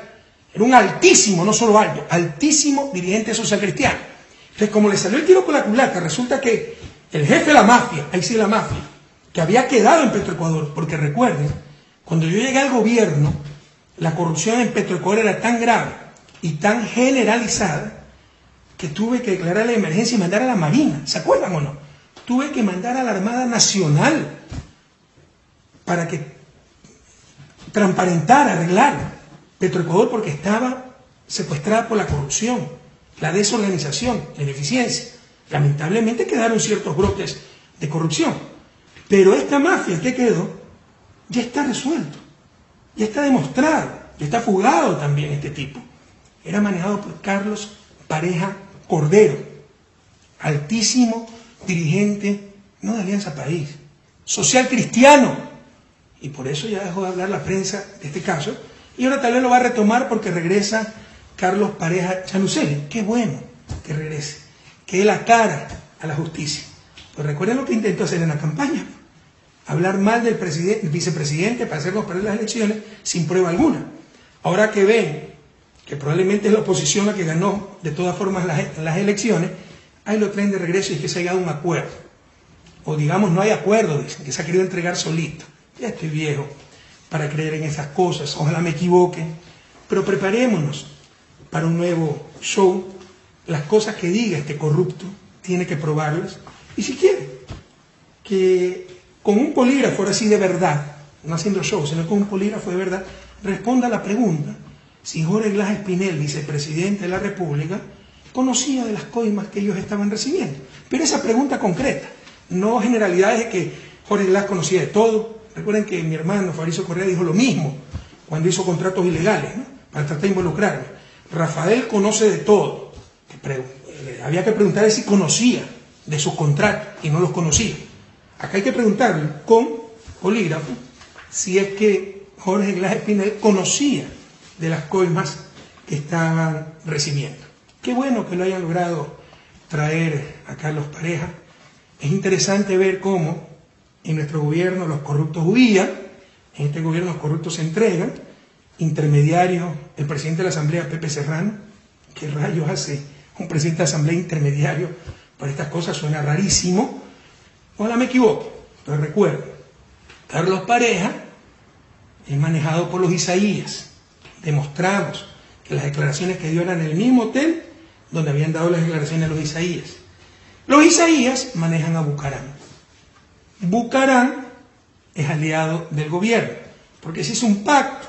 Era un altísimo, no solo alto, altísimo dirigente social cristiano. Entonces, como le salió el tiro por la culata, resulta que el jefe de la mafia, ahí sí la mafia, que había quedado en Petroecuador, porque recuerden, cuando yo llegué al gobierno, la corrupción en Petroecuador era tan grave y tan generalizada que tuve que declarar la emergencia y mandar a la Marina. ¿Se acuerdan o no? Tuve que mandar a la Armada Nacional para que transparentara, arreglara Petroecuador, porque estaba secuestrada por la corrupción, la desorganización, la ineficiencia. Lamentablemente quedaron ciertos brotes de corrupción. Pero esta mafia que quedó ya está resuelto, ya está demostrado, ya está fugado también este tipo. Era manejado por Carlos Pareja Cordero, altísimo dirigente, no de Alianza País, social cristiano. Y por eso ya dejó de hablar la prensa de este caso. Y ahora tal vez lo va a retomar porque regresa Carlos Pareja Yanusel. Qué bueno que regrese, que dé la cara a la justicia. Pues recuerden lo que intentó hacer en la campaña. Hablar mal del vicepresidente para hacernos perder las elecciones sin prueba alguna. Ahora que ven que probablemente es la oposición la que ganó de todas formas las elecciones, ahí lo traen de regreso y que se haya dado un acuerdo. O digamos, no hay acuerdo, dicen, que se ha querido entregar solito. Ya estoy viejo para creer en esas cosas, ojalá me equivoque, pero preparémonos para un nuevo show. Las cosas que diga este corrupto tiene que probarlas, y si quiere que con un polígrafo, ahora sí de verdad, no haciendo show, sino con un polígrafo de verdad, responda a la pregunta si Jorge Glass Espinel, vicepresidente de la República, conocía de las coimas que ellos estaban recibiendo. Pero esa pregunta concreta, no generalidades de que Jorge Glass conocía de todo. Recuerden que mi hermano Fabrizio Correa dijo lo mismo cuando hizo contratos ilegales, ¿no?, para tratar de involucrarme. Rafael conoce de todo. Había que preguntarle si conocía de sus contratos y no los conocía. Acá hay que preguntarle con polígrafo si es que Jorge Glass Espinel conocía de las coimas que estaban recibiendo. Qué bueno que lo hayan logrado traer a Carlos Pareja. Es interesante ver cómo en nuestro gobierno los corruptos huían, en este gobierno los corruptos se entregan. Intermediario, el presidente de la Asamblea, Pepe Serrano. ¿Qué rayos hace un presidente de la Asamblea intermediario para estas cosas? Suena rarísimo. Ojalá me equivoque, pero recuerden, Carlos Pareja es manejado por los Isaías. Demostramos que las declaraciones que dio eran en el mismo hotel donde habían dado las declaraciones los Isaías. Los Isaías manejan a Bucarán. Bucarán es aliado del gobierno, porque se hizo un pacto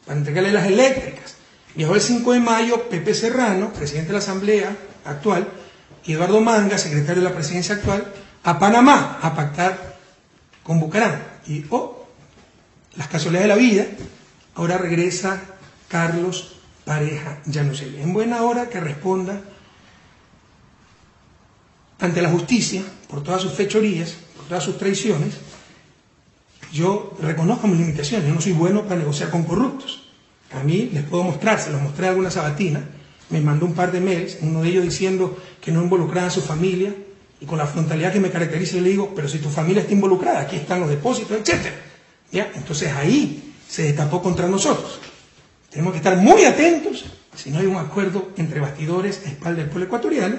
para entregarle las eléctricas. Viajó el 5 de mayo Pepe Serrano, presidente de la Asamblea actual, y Eduardo Manga, secretario de la presidencia actual, a Panamá a pactar con Bucarán. Y las casualidades de la vida, ahora regresa Carlos Pareja Yanusel. En buena hora que responda ante la justicia, por todas sus fechorías, por todas sus traiciones, yo reconozco mis limitaciones. Yo no soy bueno para negociar con corruptos. A mí les puedo mostrar, se los mostré a alguna sabatina, me mandó un par de mails, uno de ellos diciendo que no involucraba a su familia, y con la frontalidad que me caracteriza yo le digo, pero si tu familia está involucrada, aquí están los depósitos, etc. ¿Ya? Entonces ahí se destapó contra nosotros. Tenemos que estar muy atentos si no hay un acuerdo entre bastidores a espaldas del pueblo ecuatoriano,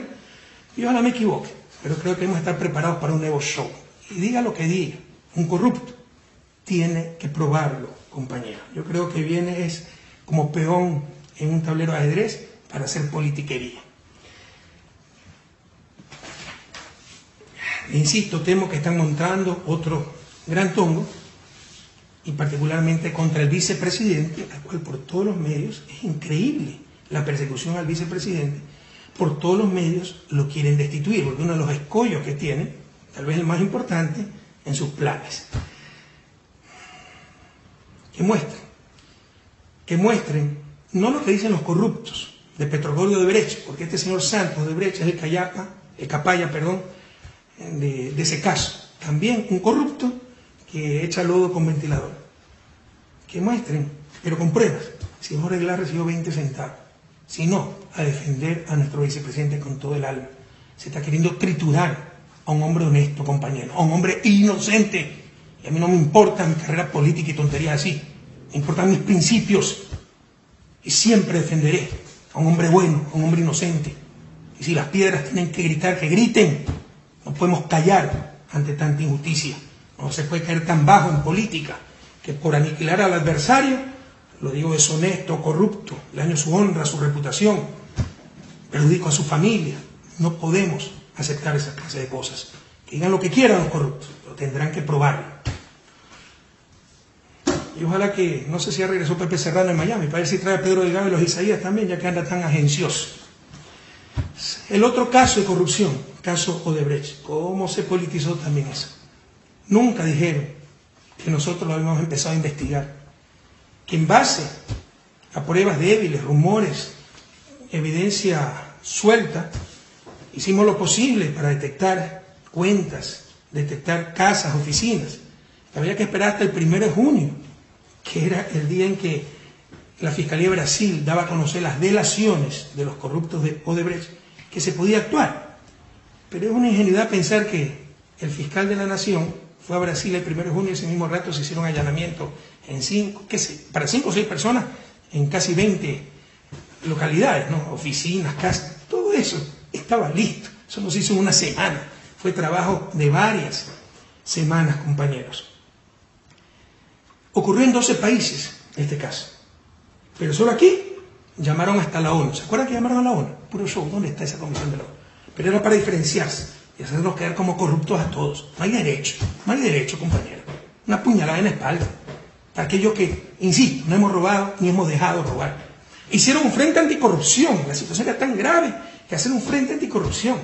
y ojalá me equivoque, pero creo que debemos estar preparados para un nuevo show. Y diga lo que diga, un corrupto tiene que probarlo, compañero. Yo creo que viene es como peón en un tablero de ajedrez para hacer politiquería. Insisto, temo que están montando otro gran tongo, y particularmente contra el vicepresidente, al cual por todos los medios, es increíble la persecución al vicepresidente, por todos los medios lo quieren destituir, porque uno de los escollos que tiene, tal vez el más importante, en sus planes. Que muestren no lo que dicen los corruptos de Petrogorrio de Odebrecht, porque este señor Santos de Odebrecht es el capaya de ese caso. También un corrupto que echa lodo con ventilador. Que muestren, pero con pruebas, si Jorge Aguilar recibió 20 centavos. Si no, a defender a nuestro vicepresidente con todo el alma. Se está queriendo triturar a un hombre honesto, compañero, a un hombre inocente. Y a mí no me importa mi carrera política y tonterías así. Me importan mis principios. Y siempre defenderé a un hombre bueno, a un hombre inocente. Y si las piedras tienen que gritar, que griten. No podemos callar ante tanta injusticia. No se puede caer tan bajo en política que por aniquilar al adversario, lo digo deshonesto, corrupto, le daño su honra, su reputación, perjudico a su familia. No podemos aceptar esa clase de cosas. Que digan lo que quieran los corruptos, pero tendrán que probarlo. Y ojalá que, no sé si ya regresó Pepe Serrano en Miami, para ver si trae a Pedro Delgado y los Isaías también, ya que anda tan agencioso. El otro caso de corrupción, caso Odebrecht, ¿cómo se politizó también eso? Nunca dijeron que nosotros lo habíamos empezado a investigar, que en base a pruebas débiles, rumores, evidencia suelta, hicimos lo posible para detectar cuentas, detectar casas, oficinas. Había que esperar hasta el 1 de junio, que era el día en que la Fiscalía de Brasil daba a conocer las delaciones de los corruptos de Odebrecht, que se podía actuar. Pero es una ingenuidad pensar que el fiscal de la Nación fue a Brasil el 1 de junio y ese mismo rato se hicieron allanamientos para 5 o 6 personas en casi 20 localidades, ¿no? Oficinas, casas, todo eso estaba listo. Eso no se hizo en una semana, fue trabajo de varias semanas, compañeros. Ocurrió en 12 países este caso, pero solo aquí llamaron hasta la ONU. ¿Se acuerdan que llamaron a la ONU? Puro show, ¿dónde está esa comisión de la ONU? Pero era para diferenciarse y hacernos quedar como corruptos a todos. No hay derecho, compañero. Una puñalada en la espalda. Para aquellos que, insisto, no hemos robado ni hemos dejado robar. Hicieron un frente anticorrupción. La situación era tan grave que hacer un frente anticorrupción.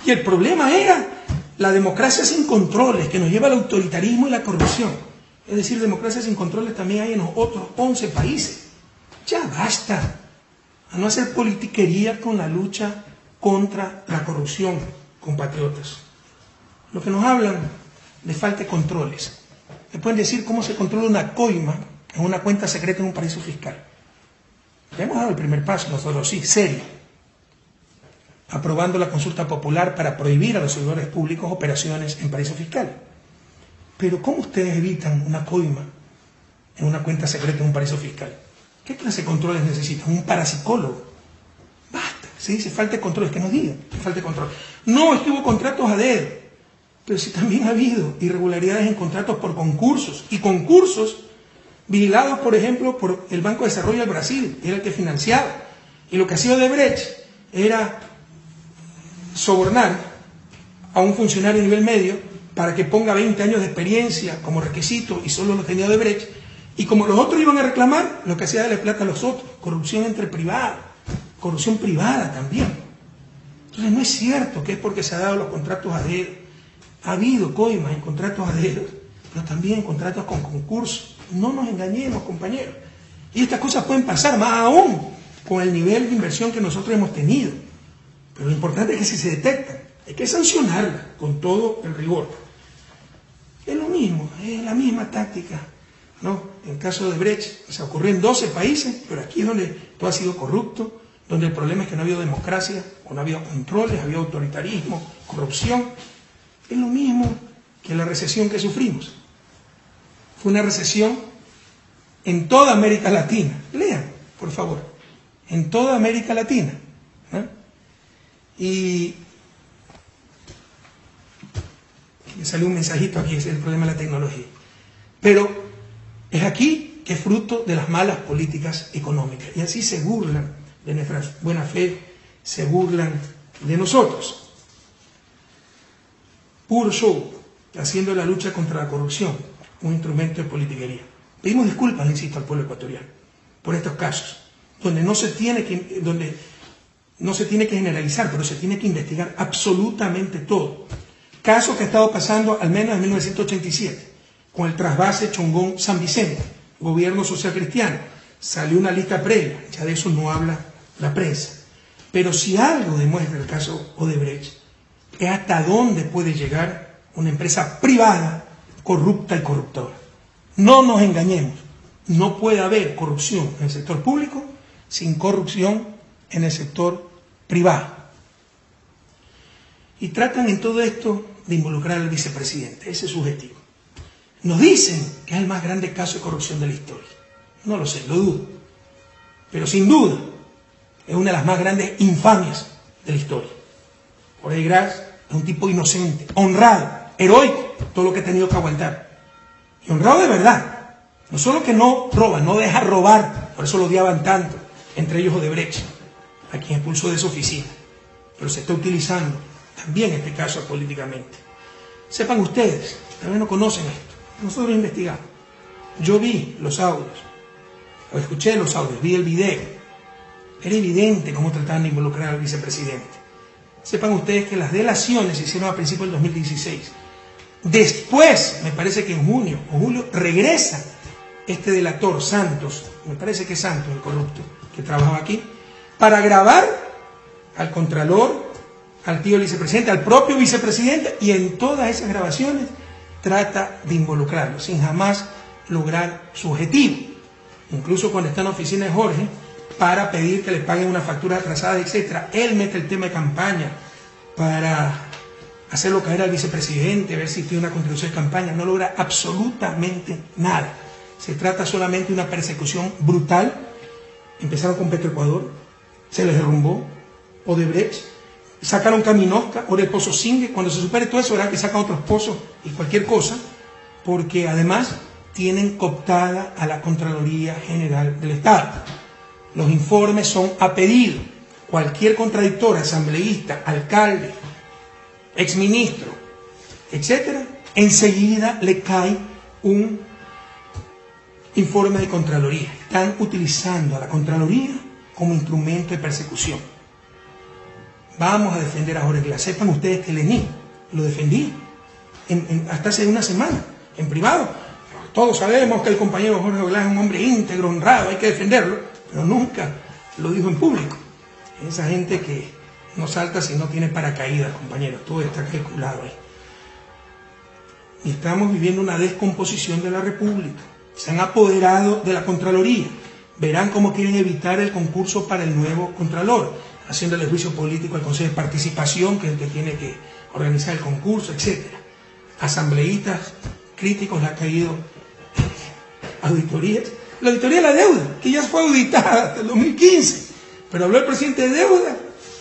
Y el problema era la democracia sin controles, que nos lleva al autoritarismo y la corrupción. Es decir, democracia sin controles también hay en los otros 11 países. Ya basta a no hacer politiquería con la lucha contra la corrupción, compatriotas. Lo que nos hablan de falta de controles. Me pueden decir cómo se controla una coima en una cuenta secreta en un paraíso fiscal. Ya hemos dado el primer paso, nosotros sí, serio. Aprobando la consulta popular para prohibir a los servidores públicos operaciones en paraíso fiscal. Pero ¿cómo ustedes evitan una coima en una cuenta secreta en un paraíso fiscal? ¿Qué clase de controles necesitan? Un parapsicólogo. Basta, se dice falta de controles, que nos digan que falta de control. No, es que hubo contratos a dedo, pero si también ha habido irregularidades en contratos por concursos, y concursos vigilados, por ejemplo, por el Banco de Desarrollo del Brasil, era el que financiaba. Y lo que hacía Odebrecht era sobornar a un funcionario de nivel medio para que ponga 20 años de experiencia como requisito y solo lo tenía Odebrecht. Y como los otros iban a reclamar, lo que hacía era darle plata a los otros. Corrupción entre privados, corrupción privada también. Entonces no es cierto que es porque se han dado los contratos a dedo. Ha habido coimas en contratos a dedo, pero también en contratos con concursos. No nos engañemos, compañeros. Y estas cosas pueden pasar, más aún con el nivel de inversión que nosotros hemos tenido. Pero lo importante es que si se detectan, hay que sancionarla con todo el rigor. Es lo mismo, es la misma táctica, ¿no? En el caso de Brecht, se ocurrió en 12 países, pero aquí es donde todo ha sido corrupto, donde el problema es que no ha habido democracia, o no ha habido controles, ha habido autoritarismo, corrupción. Es lo mismo que la recesión que sufrimos. Fue una recesión en toda América Latina. Lean, por favor. En toda América Latina, ¿no? Y me salió un mensajito aquí, es el problema de la tecnología. Pero es aquí que es fruto de las malas políticas económicas. Y así se burlan de nuestra buena fe, se burlan de nosotros. Puro show, haciendo la lucha contra la corrupción un instrumento de politiquería. Pedimos disculpas, insisto, al pueblo ecuatoriano por estos casos, donde no se tiene que generalizar, pero se tiene que investigar absolutamente todo. Caso que ha estado pasando al menos en 1987, con el trasvase Chongón-San Vicente, gobierno social cristiano. Salió una lista previa, ya de eso no habla la prensa. Pero si algo demuestra el caso Odebrecht, es hasta dónde puede llegar una empresa privada corrupta y corruptora. No nos engañemos, no puede haber corrupción en el sector público sin corrupción en el sector privado. Y tratan en todo esto de involucrar al vicepresidente, ese es su objetivo. Nos dicen que es el más grande caso de corrupción de la historia. No lo sé, lo dudo. Pero sin duda es una de las más grandes infamias de la historia. Odebrecht es un tipo inocente, honrado, heroico, todo lo que ha tenido que aguantar. Y honrado de verdad. No solo que no roba, no deja robar, por eso lo odiaban tanto, entre ellos Odebrecht, a quien expulsó de su oficina. Pero se está utilizando también este caso políticamente. Sepan ustedes, tal vez no conocen esto, nosotros investigamos. Yo vi los audios, o escuché los audios, vi el video. Era evidente cómo trataban de involucrar al vicepresidente. Sepan ustedes que las delaciones se hicieron a principios del 2016. Después, me parece que en junio o julio, regresa este delator, Santos, me parece que es Santos, el corrupto, que trabajaba aquí, para grabar al contralor, al tío vicepresidente, al propio vicepresidente, y en todas esas grabaciones trata de involucrarlo, sin jamás lograr su objetivo. Incluso cuando está en la oficina de Jorge, para pedir que le paguen una factura atrasada, etc. Él mete el tema de campaña para hacerlo caer al vicepresidente, ver si tiene una contribución de campaña. No logra absolutamente nada. Se trata solamente de una persecución brutal. Empezaron con Petroecuador, se les derrumbó Odebrecht, sacaron Caminosca, ahora el Pozo Singue. Cuando se supere todo eso, verán que sacan otros pozos y cualquier cosa, porque además tienen cooptada a la Contraloría General del Estado. Los informes son a pedido. Cualquier contradictor, asambleísta, alcalde, exministro, etcétera, enseguida le cae un informe de Contraloría. Están utilizando a la Contraloría como instrumento de persecución. Vamos a defender a Jorge Glass. Sepan ustedes que Lenín lo defendí hasta hace una semana, en privado. Todos sabemos que el compañero Jorge Glass es un hombre íntegro, honrado, hay que defenderlo, pero nunca lo dijo en público. Esa gente que no salta si no tiene paracaídas, compañeros, todo está calculado ahí. Y estamos viviendo una descomposición de la República. Se han apoderado de la Contraloría. Verán cómo quieren evitar el concurso para el nuevo Contralor, haciéndole juicio político al Consejo de Participación, que es el que tiene que organizar el concurso, etc. Asambleístas críticos le ha caído auditorías. La auditoría de la deuda, que ya fue auditada hasta el 2015, pero habló el presidente de deuda,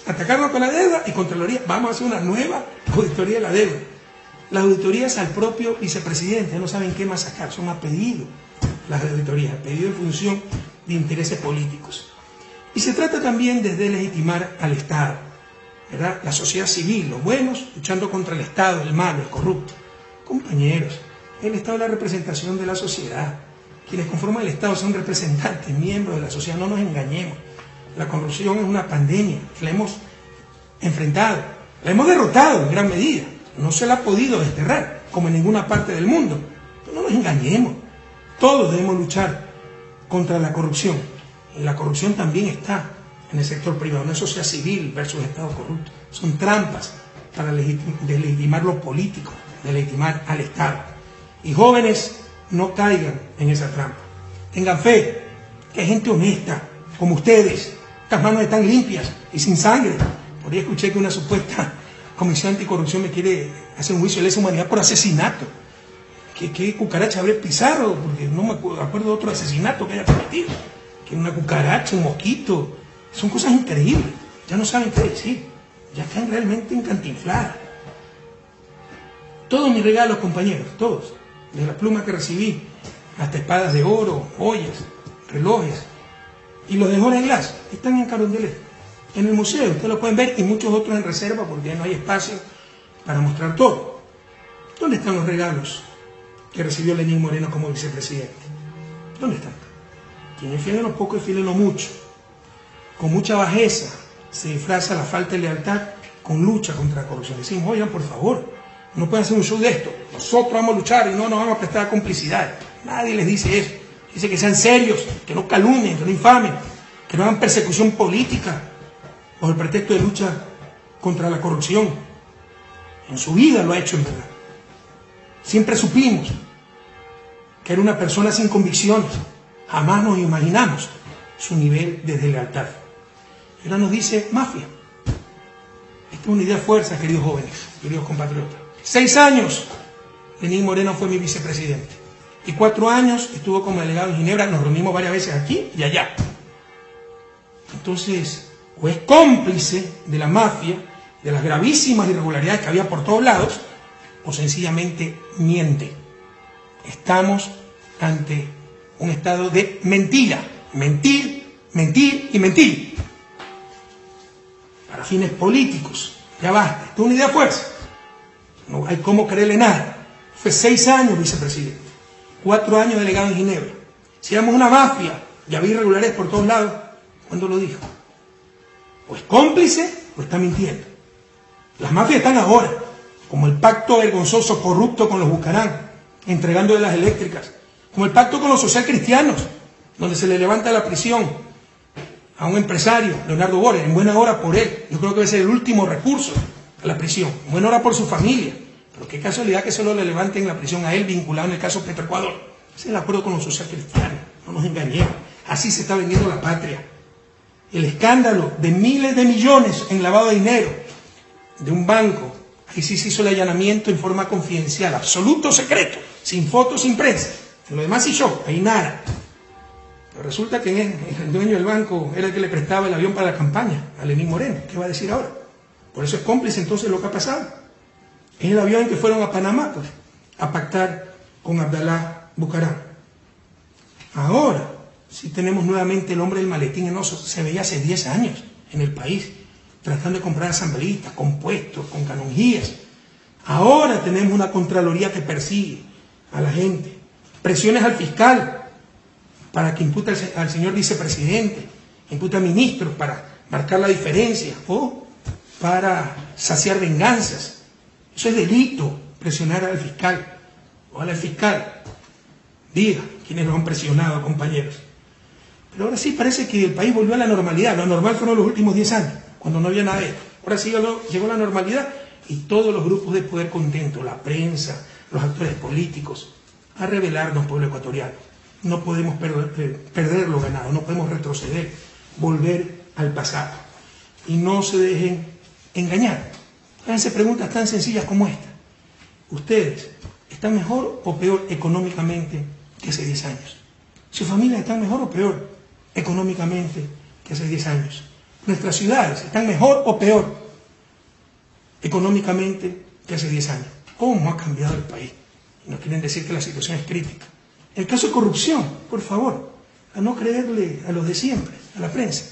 atacarnos con la deuda y Contraloría. Vamos a hacer una nueva auditoría de la deuda. Las auditorías al propio vicepresidente, no saben qué más sacar, son a pedido las auditorías, a pedido en función de intereses políticos. Y se trata también de deslegitimar al Estado, ¿verdad? La sociedad civil, los buenos luchando contra el Estado, el malo, el corrupto. Compañeros, el Estado es la representación de la sociedad. Quienes conforman el Estado son representantes, miembros de la sociedad, no nos engañemos. La corrupción es una pandemia, la hemos enfrentado, la hemos derrotado en gran medida. No se la ha podido desterrar, como en ninguna parte del mundo. Pero no nos engañemos. Todos debemos luchar contra la corrupción. Y la corrupción también está en el sector privado. No es sociedad civil versus Estado corrupto. Son trampas para deslegitimar lo político, deslegitimar al Estado. Y jóvenes, no caigan en esa trampa. Tengan fe, que hay gente honesta, como ustedes. Estas manos están limpias y sin sangre. Por ahí escuché que una supuesta comisión anticorrupción me quiere hacer un juicio de lesa humanidad por asesinato. ¿Qué cucaracha habré Pizarro? Porque no me acuerdo de otro asesinato que haya cometido. Que una cucaracha, un mosquito. Son cosas increíbles. Ya no saben qué decir. Ya están realmente encantinfladas. Todos mis regalos, compañeros, todos. De la pluma que recibí, hasta espadas de oro, joyas, relojes. Y los de Jorge Glass están en Carondelet, en el museo. Ustedes lo pueden ver y muchos otros en reserva porque ya no hay espacio para mostrar todo. ¿Dónde están los regalos que recibió Lenín Moreno como vicepresidente? ¿Dónde están? Quien es fiel en lo poco es fiel en lo mucho. Con mucha bajeza se disfraza la falta de lealtad con lucha contra la corrupción. Decimos, oigan, por favor, no pueden hacer un show de esto. Nosotros vamos a luchar y no nos vamos a prestar complicidad. Nadie les dice eso. Dice que sean serios, que no calumnien, que no infamen, que no hagan persecución política bajo el pretexto de lucha contra la corrupción. En su vida lo ha hecho en verdad. Siempre supimos que era una persona sin convicciones. Jamás nos imaginamos su nivel de deslealtad. Y ahora nos dice mafia. Esta es una idea fuerza, queridos jóvenes, queridos compatriotas. 6 años Lenín Moreno fue mi vicepresidente. Y 4 años estuvo como delegado en Ginebra. Nos reunimos varias veces aquí y allá. Entonces, o es cómplice de la mafia, de las gravísimas irregularidades que había por todos lados, o sencillamente miente. Estamos ante un estado de mentira. Mentir, mentir y mentir. Para fines políticos. Ya basta. Esto es una idea fuerza. No hay cómo creerle nada. Fue 6 años vicepresidente. 4 años delegado en Ginebra. Si éramos una mafia y había irregularidades por todos lados, ¿cuándo lo dijo? O es cómplice o está mintiendo. Las mafias están ahora, como el pacto vergonzoso, corrupto con los Bucarán, entregándole las eléctricas, como el pacto con los socialcristianos, donde se le levanta la prisión a un empresario, Leonardo Borer, en buena hora por él. Yo creo que debe ser el último recurso a la prisión, en buena hora por su familia. Pero qué casualidad que solo le levanten la prisión a él, vinculado en el caso Petroecuador. Ese es el acuerdo con los socialcristianos, no nos engañemos. Así se está vendiendo la patria. El escándalo de miles de millones en lavado de dinero de un banco, ahí sí se hizo el allanamiento en forma confidencial, absoluto secreto, sin fotos, sin prensa. En lo demás sí show, ahí nada. Pero resulta que el dueño del banco era el que le prestaba el avión para la campaña a Lenín Moreno. ¿Qué va a decir ahora? Por eso es cómplice entonces lo que ha pasado. Es el avión en que fueron a Panamá, pues, a pactar con Abdalá Bucarán. Ahora sí tenemos nuevamente el hombre del maletín en oso. Se veía hace 10 años en el país, tratando de comprar asambleístas, con puestos, con canonjías. Ahora tenemos una Contraloría que persigue a la gente. Presiones al fiscal para que impute al señor vicepresidente, impute a ministros para marcar la diferencia o para saciar venganzas. Eso es delito, presionar al fiscal. Ojalá el fiscal diga quiénes lo han presionado, compañeros. Pero ahora sí parece que el país volvió a la normalidad. Lo normal fueron los últimos 10 años, cuando no había nada de esto. Ahora sí llegó la normalidad y todos los grupos de poder contentos, la prensa, los actores políticos, a revelarnos, pueblo ecuatoriano. No podemos perder lo ganado, no podemos retroceder, volver al pasado. Y no se dejen engañar. Háganse preguntas tan sencillas como esta. ¿Ustedes están mejor o peor económicamente que hace 10 años? ¿Sus familias están mejor o peor económicamente que hace 10 años? ¿Nuestras ciudades están mejor o peor económicamente que hace 10 años? ¿Cómo ha cambiado el país? Y nos quieren decir que la situación es crítica. En el caso de corrupción, por favor, a no creerle a los de siempre, a la prensa.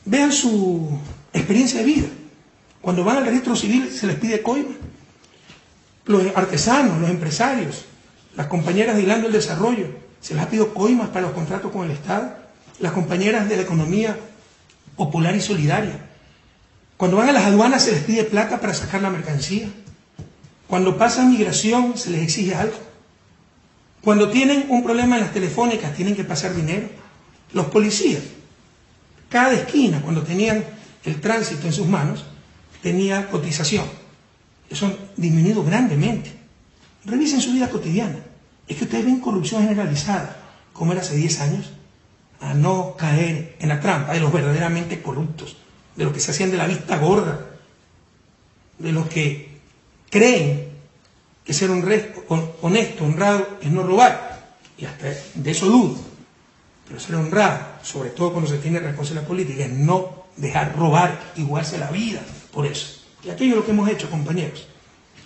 Vean su experiencia de vida. Cuando van al registro civil se les pide coima. Los artesanos, los empresarios, las compañeras de Hilando el Desarrollo, se les ha pedido coimas para los contratos con el Estado. Las compañeras de la economía popular y solidaria. Cuando van a las aduanas se les pide plata para sacar la mercancía. Cuando pasan migración se les exige algo. Cuando tienen un problema en las telefónicas tienen que pasar dinero. Los policías, cada esquina, cuando tenían el tránsito en sus manos, tenía cotización. Eso ha disminuido grandemente. Revisen su vida cotidiana. Es que ustedes ven corrupción generalizada, como era hace 10 años, a no caer en la trampa de los verdaderamente corruptos, de los que se hacían de la vista gorda, de los que creen que ser honesto, honrado, es no robar. Y hasta de eso dudo. Pero ser honrado, sobre todo cuando se tiene responsabilidad política, es no dejar robar y jugarse la vida por eso. Y aquello es lo que hemos hecho, compañeros.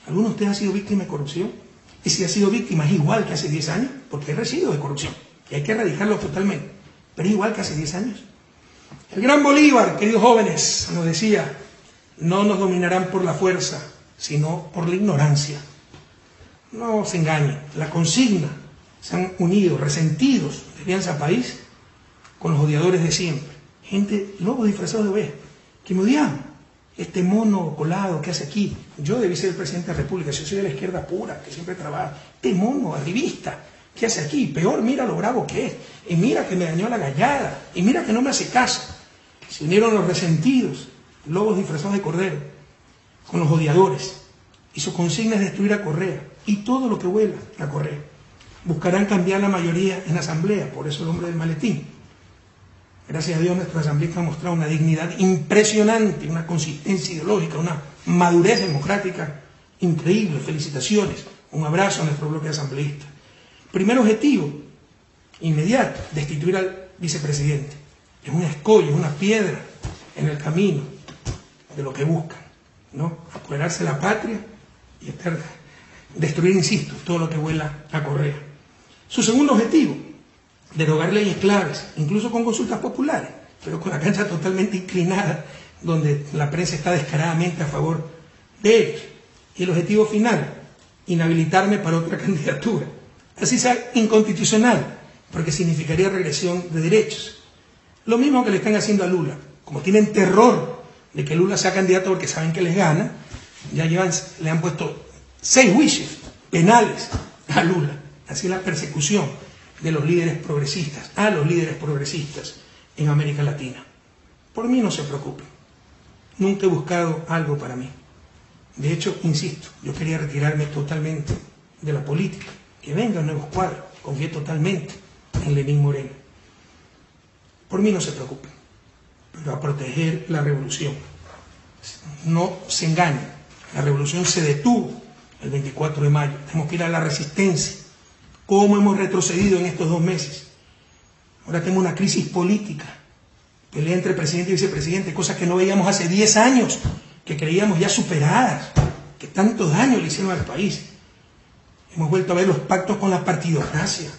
¿Alguno de ustedes ha sido víctima de corrupción? Y si ha sido víctima es igual que hace 10 años, porque hay residuos de corrupción. Y hay que erradicarlo totalmente. Pero es igual que hace 10 años. El gran Bolívar, queridos jóvenes, nos decía, no nos dominarán por la fuerza, sino por la ignorancia. No se engañen, la consigna, se han unido resentidos de Alianza País con los odiadores de siempre. Gente, lobos disfrazados de ovejas, que me odiaban. Este mono colado que hace aquí, yo debí ser el presidente de la República, yo soy de la izquierda pura, que siempre trabaja. Este mono arribista, ¿qué hace aquí? Peor, mira lo bravo que es, y mira que me dañó la gallada, y mira que no me hace caso. Se unieron los resentidos, lobos disfrazados de cordero, con los odiadores, y su consigna es destruir a Correa, y todo lo que huela a Correa. Buscarán cambiar la mayoría en la asamblea, por eso el hombre del maletín. Gracias a Dios nuestra asamblea ha mostrado una dignidad impresionante, una consistencia ideológica, una madurez democrática increíble. Felicitaciones, un abrazo a nuestro bloque de asambleístas. Primer objetivo, inmediato, destituir al vicepresidente. Es un escollo, es una piedra en el camino de lo que buscan, ¿no? Apoderarse de la patria y destruir, insisto, todo lo que huela a Correa. Su segundo objetivo, derogar leyes claves, incluso con consultas populares, pero con la cancha totalmente inclinada, donde la prensa está descaradamente a favor de ellos. Y el objetivo final, inhabilitarme para otra candidatura. Así sea inconstitucional, porque significaría regresión de derechos. Lo mismo que le están haciendo a Lula. Como tienen terror de que Lula sea candidato porque saben que les gana, ya le han puesto 6 juicios penales a Lula. Así es la persecución de los líderes progresistas, a los líderes progresistas en América Latina. Por mí no se preocupen. Nunca he buscado algo para mí. De hecho, insisto, yo quería retirarme totalmente de la política. Que vengan nuevos cuadros. Confié totalmente en Lenín Moreno. Por mí no se preocupen. Pero a proteger la revolución. No se engañen. La revolución se detuvo el 24 de mayo. Tenemos que ir a la resistencia. ¿Cómo hemos retrocedido en estos 2 meses? Ahora tenemos una crisis política, pelea entre presidente y vicepresidente, cosas que no veíamos hace 10 años, que creíamos ya superadas, que tanto daño le hicieron al país. Hemos vuelto a ver los pactos con la partidocracia,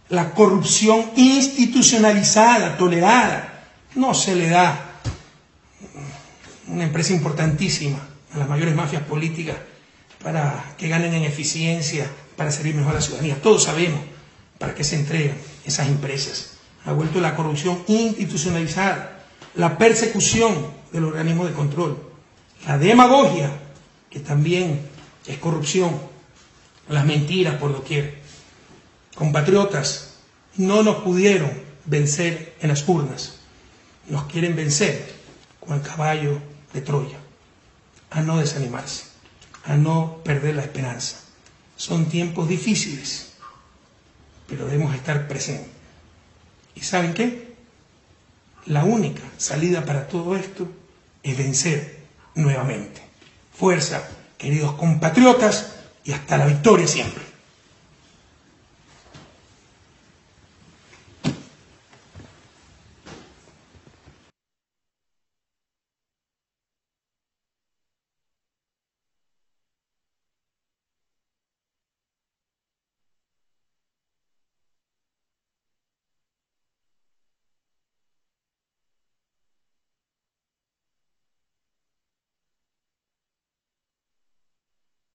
la corrupción institucionalizada, tolerada. No se le da una empresa importantísima a las mayores mafias políticas para que ganen en eficiencia, para servir mejor a la ciudadanía. Todos sabemos para qué se entregan esas empresas. Ha vuelto la corrupción institucionalizada, la persecución del organismo de control, la demagogia, que también es corrupción, las mentiras por doquier. Compatriotas, no nos pudieron vencer en las urnas. Nos quieren vencer con el caballo de Troya. A no desanimarse, a no perder la esperanza. Son tiempos difíciles, pero debemos estar presentes. ¿Y saben qué? La única salida para todo esto es vencer nuevamente. Fuerza, queridos compatriotas, y hasta la victoria siempre.